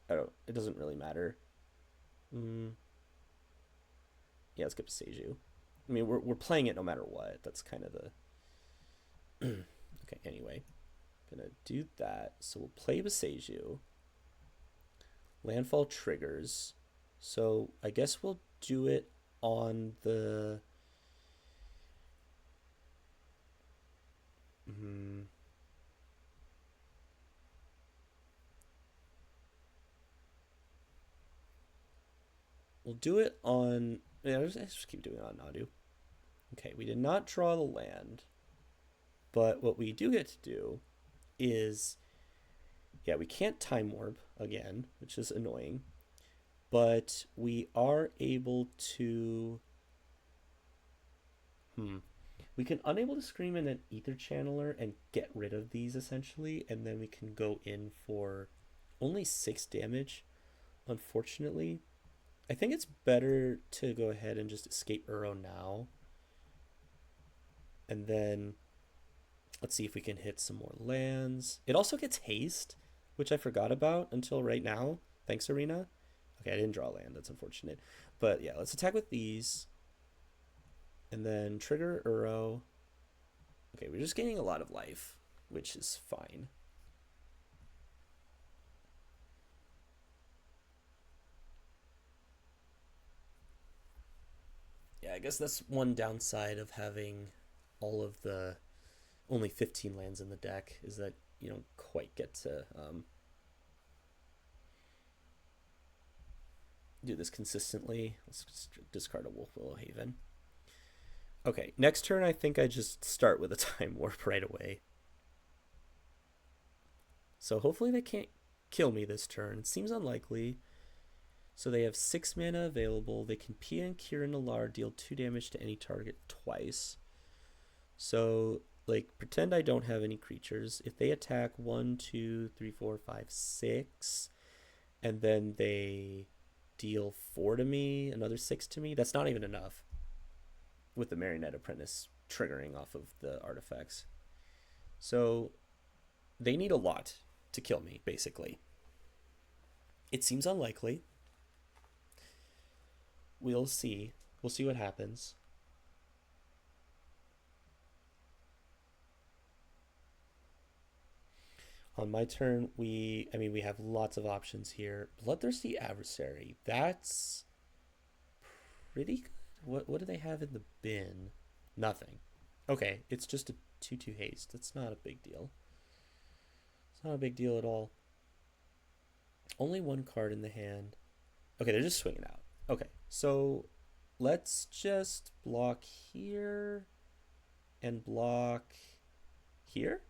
I don't. It doesn't really matter. Mm, yeah, let's get Beseju. I mean, we're playing it no matter what. That's kind of the. Okay. Anyway, gonna do that. So we'll play Beseju. Landfall triggers. So I guess we'll do it on the. Mm, we'll do it on. Yeah, just keep doing it on Nadu. Okay, we did not draw the land, but what we do get to do is, yeah, we can't time warp again, which is annoying, but we are able to. We can unable to scream in an ether channeler and get rid of these essentially, and then we can go in for only 6 damage. Unfortunately, I think it's better to go ahead and just escape Uro now. And then let's see if we can hit some more lands. It also gets haste, which I forgot about until right now. Thanks, Arena. Okay, I didn't draw land. That's unfortunate. But yeah, let's attack with these. And then trigger Uro. Okay, we're just gaining a lot of life, which is fine. Yeah, I guess that's one downside of having all of the only 15 lands in the deck is that you don't quite get to do this consistently. Let's just discard a Wolf Willow Haven. Okay, next turn I think I just start with a Time Warp right away. So hopefully they can't kill me this turn. It seems unlikely. So they have 6 mana available. They can PN Kieran Alar, deal 2 damage to any target twice. So, like, pretend I don't have any creatures. If they attack 1, 2, 3, 4, 5, 6, and then they deal 4 to me, another 6 to me, that's not even enough with the Marionette Apprentice triggering off of the artifacts. So they need a lot to kill me, basically. It seems unlikely. We'll see. We'll see what happens. On my turn, we have lots of options here. Bloodthirsty Adversary. That's pretty good. What do they have in the bin? Nothing. Okay, it's just a 2/2 haste. That's not a big deal. It's not a big deal at all. Only 1 card in the hand. Okay, they're just swinging out. Okay, so let's just block here and block here.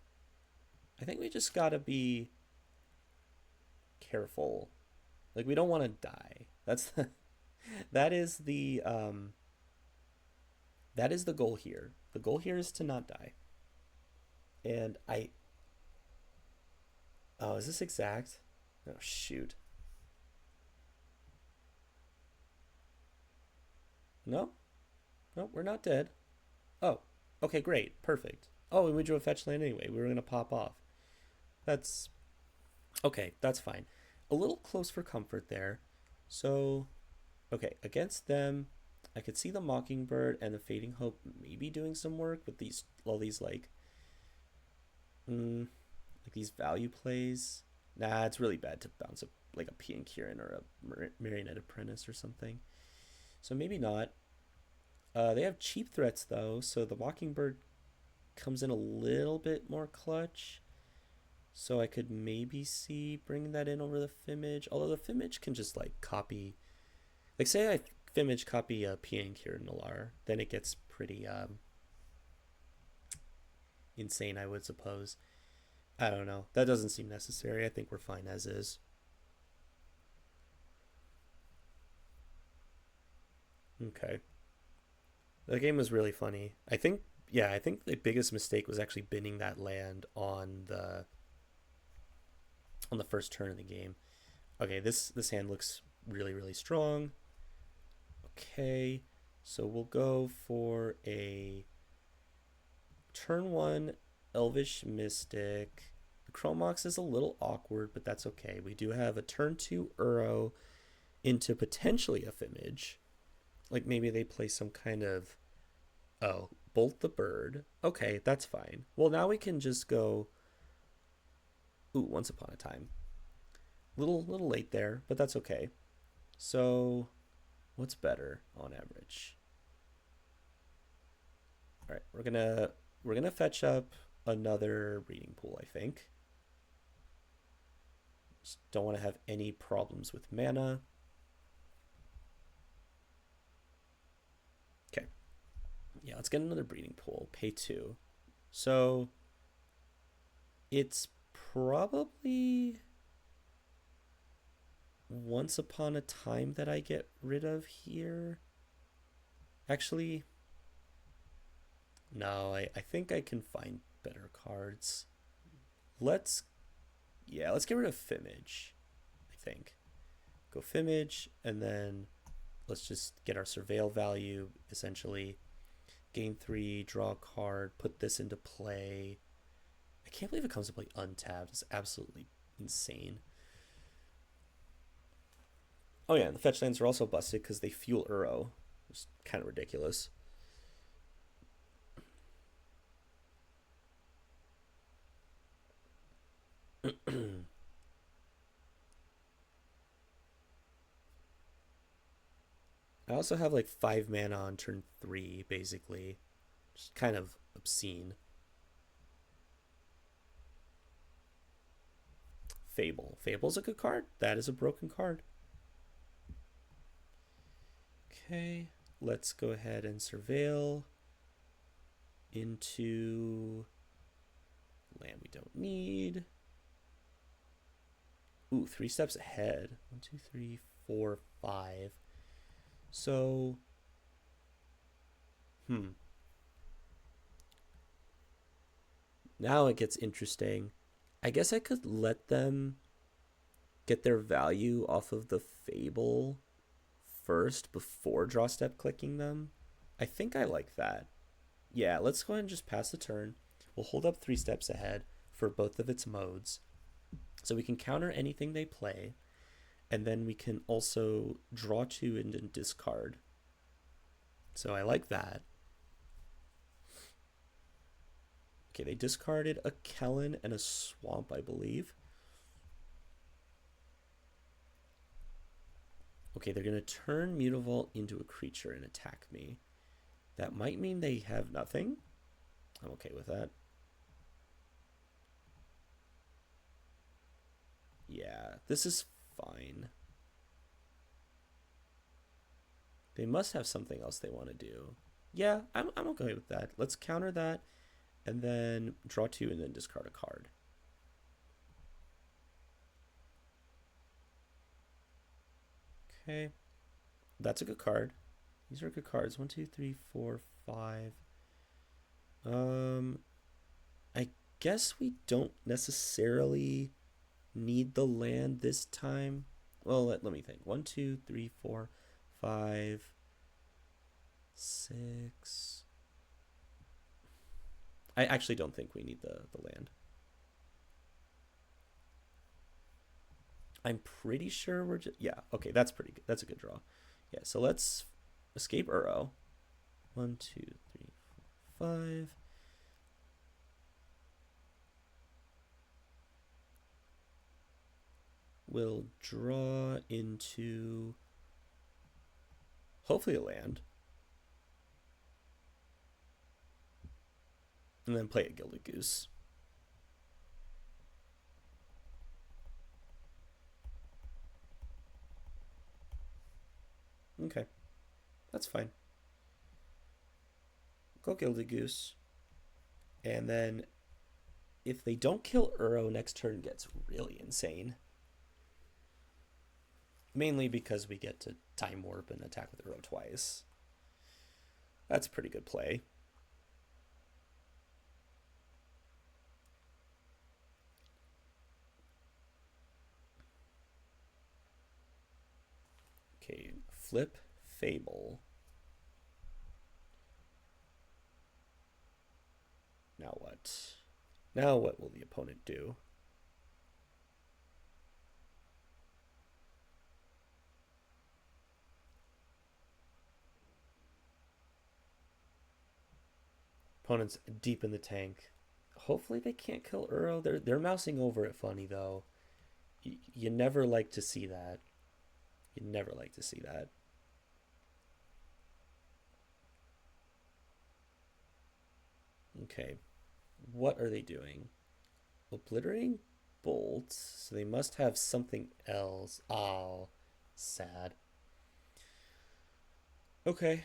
I think we just gotta be careful. Like, we don't want to die. That is the goal here. The goal here is to not die. And oh, is this exact? Oh, shoot. No? No, we're not dead. Oh, okay, great. Perfect. Oh, and we drew a fetch land anyway. We were going to pop off. That's okay. That's fine. A little close for comfort there. So, okay, against them, I could see the Mockingbird and the Fading Hope maybe doing some work with these all these like these value plays. Nah, it's really bad to bounce up like a Pian Kieran or a Marionette Apprentice or something. So maybe not. They have cheap threats though, so the Mockingbird comes in a little bit more clutch. So I could maybe see bringing that in over the Fimage. Although the Fimage can just like copy, like say I Fimage copy a Pian Kieran Nalar, then it gets pretty insane, I would suppose. I don't know. That doesn't seem necessary. I think we're fine as is. Okay. The game was really funny. I think yeah, I think the biggest mistake was actually binning that land on the first turn of the game. Okay, this hand looks really strong. Okay. So we'll go for a turn 1 Elvish Mystic. The Chromox is a little awkward, but that's okay. We do have a turn 2 Uro into potentially a Fimage. Like maybe they play some kind of oh, Bolt the Bird. Okay, that's fine. Well, now we can just go ooh, Once Upon a Time. Little late there, but that's okay. So, what's better on average? All right, we're gonna fetch up another breeding pool. I think. Just don't want to have any problems with mana. Okay, yeah, let's get another breeding pool. Pay 2. So it's probably Once Upon a Time that I get rid of here. Actually, no, I think I can find better cards. Let's yeah, let's get rid of Fimage. I think go Fimage, and then let's just get our Surveil value. Essentially, gain 3, draw a card, put this into play. I can't believe it comes to play untapped. It's absolutely insane. Oh yeah, the fetch lands are also busted because they fuel Uro. It's kind of ridiculous. I also have like 5 mana on turn 3, basically. Just kind of obscene. Fable. Fable's a good card. That is a broken card. Okay, let's go ahead and surveil into land we don't need. Ooh, 3 steps ahead. 1, 2, 3, 4, 5. So, hmm. Now it gets interesting. I guess I could let them get their value off of the Fable first before draw step clicking them. I think I like that. Yeah, let's go ahead and just pass the turn. We'll hold up 3 steps ahead for both of its modes. So we can counter anything they play, and then we can also draw 2 and then discard. So I like that. Okay, they discarded a Kellen and a Swamp, I believe. Okay, they're going to turn Mutavault into a creature and attack me. That might mean they have nothing. I'm okay with that. Yeah, this is fine. They must have something else they want to do. Yeah, I'm okay with that. Let's counter that and then draw 2 and then discard a card. Okay, that's a good card. These are good cards. 1, 2, 3, 4, 5. I guess we don't necessarily need the land this time. Well, let me think. 1, 2, 3, 4, 5, 6. I actually don't think we need the land. I'm pretty sure we're just, yeah, okay, that's pretty good. That's a good draw. Yeah, so let's escape Uro. 1, 2, 3, 4, 5. We'll draw into hopefully a land. And then play a Gilded Goose. Okay, that's fine. Go Gilded Goose. And then if they don't kill Uro, next turn gets really insane. Mainly because we get to Time Warp and attack with Uro twice. That's a pretty good play. Okay, flip Fable. Now what? Now what will the opponent do? Opponent's deep in the tank. Hopefully they can't kill Uro. They're mousing over it funny though. You never like to see that. You never like to see that. Okay. What are they doing? Obliterating bolts. So they must have something else. Oh, sad. Okay.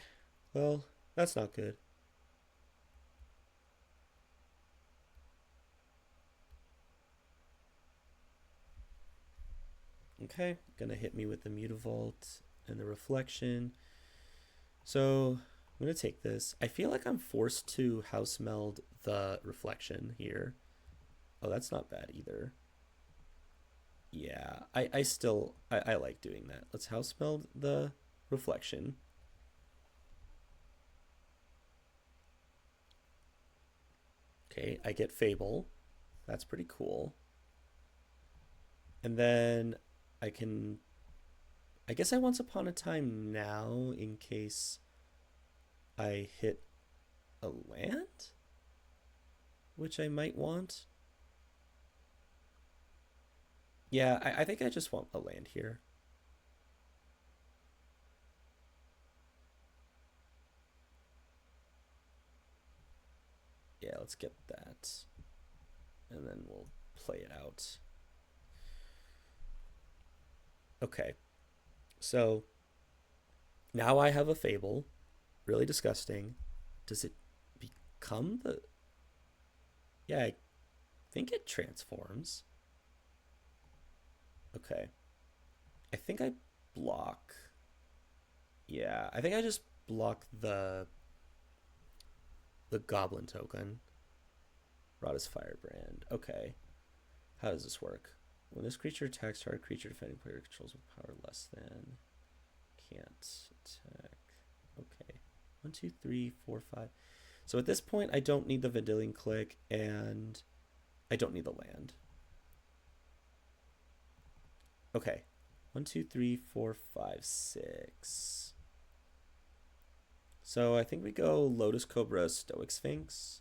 Well, that's not good. Okay, gonna hit me with the Mutavault and the Reflection. So I'm gonna take this. I feel like I'm forced to house meld the Reflection here. Oh, that's not bad either. Yeah, I still I like doing that. Let's house meld the Reflection. Okay, I get Fable. That's pretty cool. And then I can, I guess I Once Upon a Time now in case I hit a land, which I might want. Yeah, I think I just want a land here. Yeah, let's get that. And then we'll play it out. Okay, so now I have a Fable. Really disgusting. Does it become the... Yeah, I think it transforms. Okay. I think I block. Yeah, I think I just block the Goblin token. Rada's Firebrand. Okay. How does this work? When this creature attacks, target creature defending player controls with power less than. Can't attack. Okay. 1, 2, 3, 4, 5. So at this point, I don't need the Vendilion Click, and I don't need the land. Okay. 1, 2, 3, 4, 5, 6. So I think we go Lotus Cobra, Stoic Sphinx.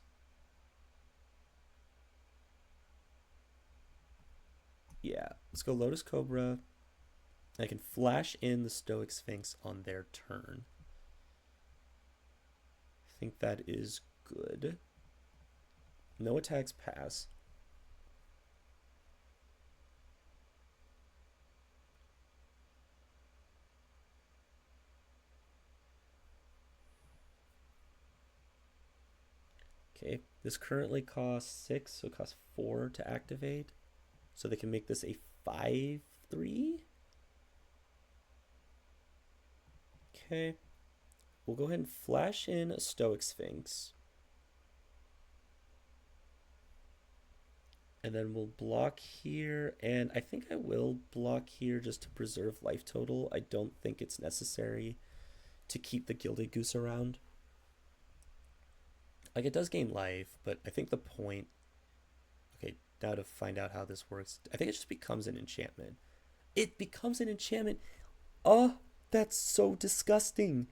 Yeah, let's go Lotus Cobra. I can flash in the Stoic Sphinx on their turn. I think that is good. No attacks pass. Okay, this currently costs 6, so it costs 4 to activate. So they can make this a 5/3. Okay, we'll go ahead and flash in a Stoic Sphinx. And then we'll block here. And I think I will block here just to preserve life total. I don't think it's necessary to keep the Gilded Goose around. Like, it does gain life, but I think the point. Okay, now to find out how this works, I think it just becomes an enchantment. It becomes an enchantment. Oh, that's so disgusting.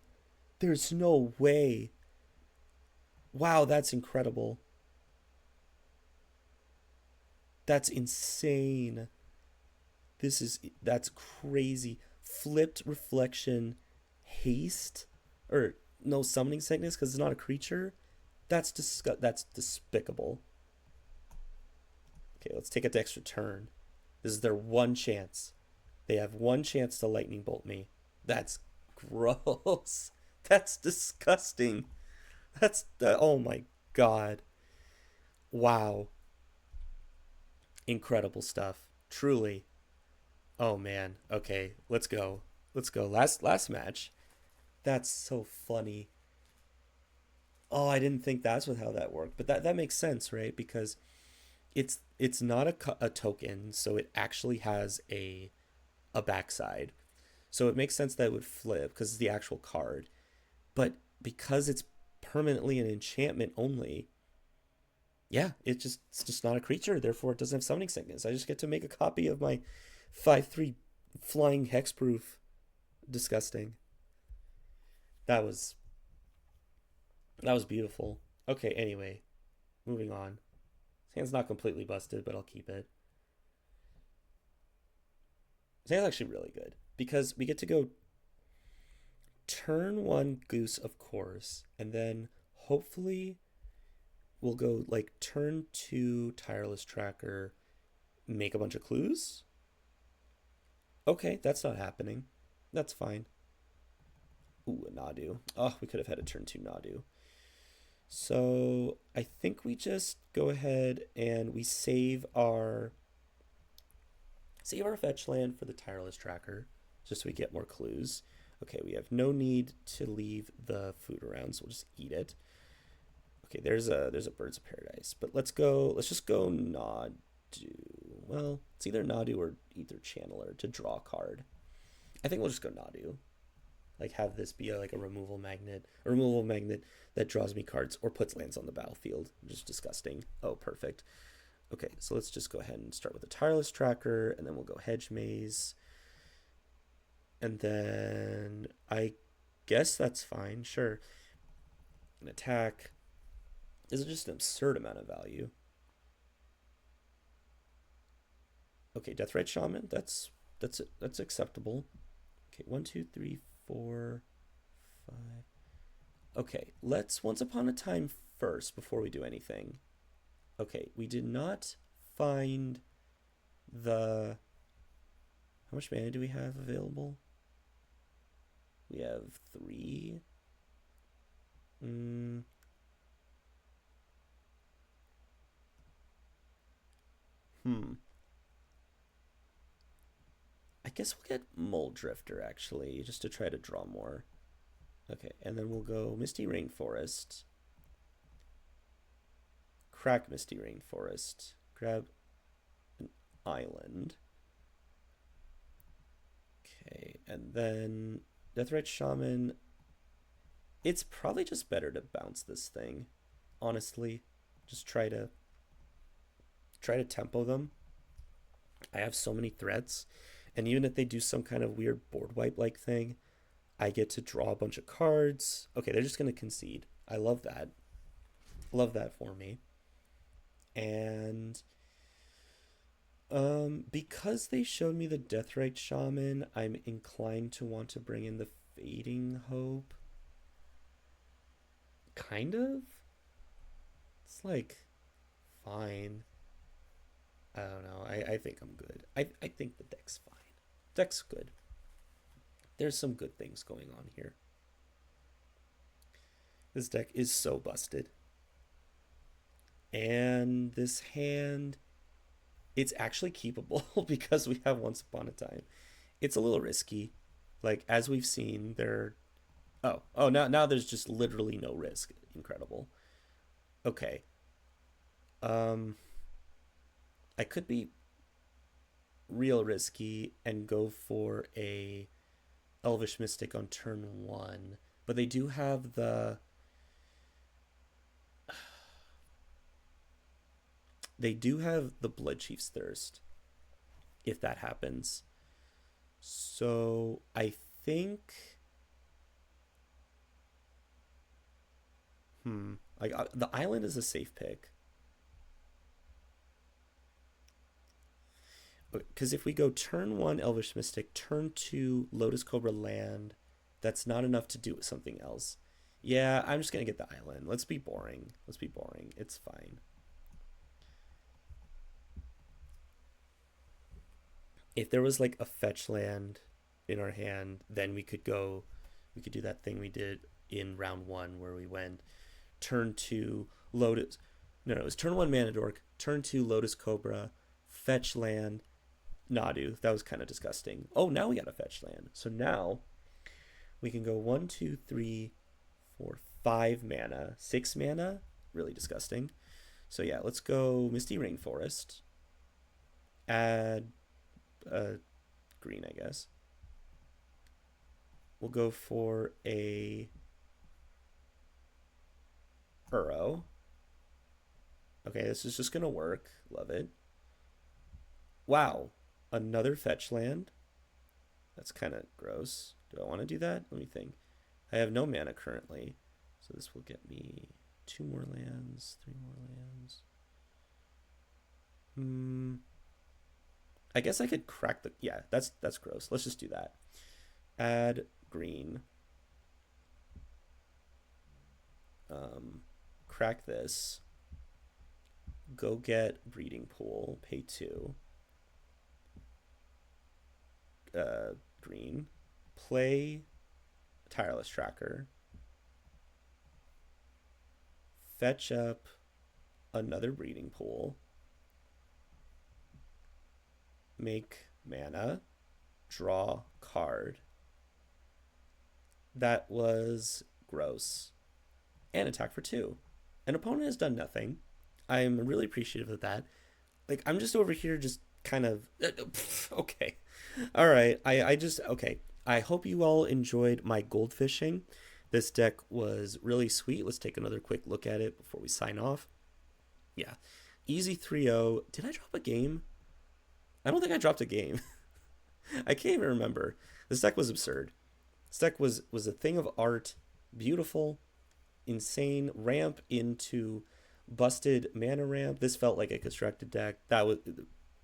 There's no way. Wow, that's incredible. That's insane. That's crazy. Flipped reflection, haste, or no summoning sickness because it's not a creature. That's despicable. Okay, let's take a extra turn. This is their one chance. They have one chance to lightning bolt me. That's gross. That's disgusting. Oh my god. Wow. Incredible stuff. Truly. Oh man. Okay, let's go. Let's go. Last match. That's so funny. Oh, I didn't think that's how that worked, but that makes sense, right? Because it's not a token, so it actually has a backside. So it makes sense that it would flip because it's the actual card. But because it's permanently an enchantment only, yeah, it's just not a creature. Therefore, it doesn't have summoning sickness. I just get to make a copy of my 5/3 flying hexproof. Disgusting. That was that was beautiful. Okay, anyway, moving on. His hand's not completely busted, but I'll keep it. His hand's actually really good because we get to go turn one goose, of course, and then hopefully we'll go like turn two tireless tracker, make a bunch of clues. Okay, that's not happening. That's fine. Ooh, a Nadu. Oh, we could have had a turn two Nadu. So I think we just go ahead and we save our fetch land for the tireless tracker, just so we get more clues. Okay, we have no need to leave the food around, so we'll just eat it. Okay, there's a birds of paradise, but let's just go Nadu. Well, it's either Nadu or Ether Channeler to draw a card. I think we'll just go Nadu. Like have this be like a removal magnet that draws me cards or puts lands on the battlefield. Just disgusting. Oh, perfect. Okay, so let's just go ahead and start with the tireless tracker, and then we'll go hedge maze, and then I guess that's fine. Sure, an attack. This is just an absurd amount of value. Okay, Deathrite Shaman. That's acceptable. Okay, 1, 2, 3, 4, 5. Okay, let's Once Upon a Time first before we do anything. Okay, we did not find the. How much mana do we have available? We have three. Mm, hmm. I guess we'll get Mole Drifter actually, just to try to draw more. Okay, and then we'll go Misty Rainforest. Crack Misty Rainforest. Grab an island. Okay, and then Deathrite Shaman. It's probably just better to bounce this thing, honestly. Just try to tempo them. I have so many threats, and even if they do some kind of weird board wipe like thing, I get to draw a bunch of cards. Okay, they're just gonna concede. I love that. Love that for me. And because they showed me the Deathrite Shaman, I'm inclined to want to bring in the Fading Hope. Kind of. It's like fine. I don't know. I think I'm good. I think the deck's fine. Deck's good. There's some good things going on here. This deck is so busted. And this hand, it's actually keepable because we have Once Upon a Time. It's a little risky. Like as we've seen, there. Oh, now there's just literally no risk. Incredible. Okay. Um, I could be real risky and go for a Elvish Mystic on turn one, but they do have the Blood Chief's Thirst if that happens. So I think, like the island is a safe pick because if we go turn one Elvish Mystic, turn two Lotus Cobra land, that's not enough to do something else. Yeah, I'm just gonna get the island. Let's be boring. Let's be boring. It's fine. If there was like a fetch land in our hand, then we could do that thing we did in round one where we went turn two Lotus. No, no, it was turn one Mana Dork, turn two Lotus Cobra, fetch land, Nadu. That was kind of disgusting. Oh, now we got a fetch land. So now we can go 1, 2, 3, 4, 5 mana, 6 mana. Really disgusting. So yeah, let's go Misty Rainforest. Add green, I guess. We'll go for a Uro. Okay, this is just gonna work. Love it. Wow, another fetch land. That's kind of gross. Do I want to do that? Let me think. I have no mana currently, so this will get me 2 more lands, 3 more lands. I guess I could crack the. Yeah, that's gross. Let's just do that. Add green. Crack this. Go get breeding pool. Pay 2. Green. Play tireless tracker. Fetch up another breeding pool. Make mana. Draw card. That was gross. And attack for 2. An opponent has done nothing. I'm really appreciative of that. Like, I'm just over here just kind of okay. All right. I just okay. I hope you all enjoyed my goldfishing. This deck was really sweet. Let's take another quick look at it before we sign off. Yeah. Easy 3-0. Did I drop a game? I don't think I dropped a game. I can't even remember. This deck was absurd. This deck was a thing of art. Beautiful, insane ramp into busted mana ramp. This felt like a constructed deck. That was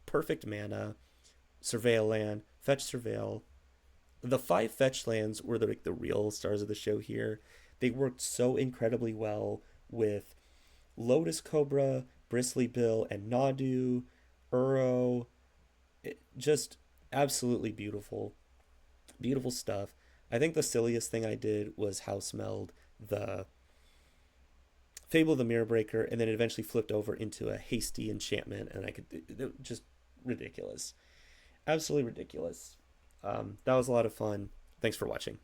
perfect mana. Surveil land, fetch surveil. The 5 fetch lands were the real stars of the show here. They worked so incredibly well with Lotus Cobra, Bristly Bill, and Nadu, Uro. Just absolutely beautiful. Beautiful stuff. I think the silliest thing I did was house meld the Fable of the Mirror Breaker, and then it eventually flipped over into a hasty enchantment, and I could just ridiculous, absolutely ridiculous. That was a lot of fun. Thanks for watching.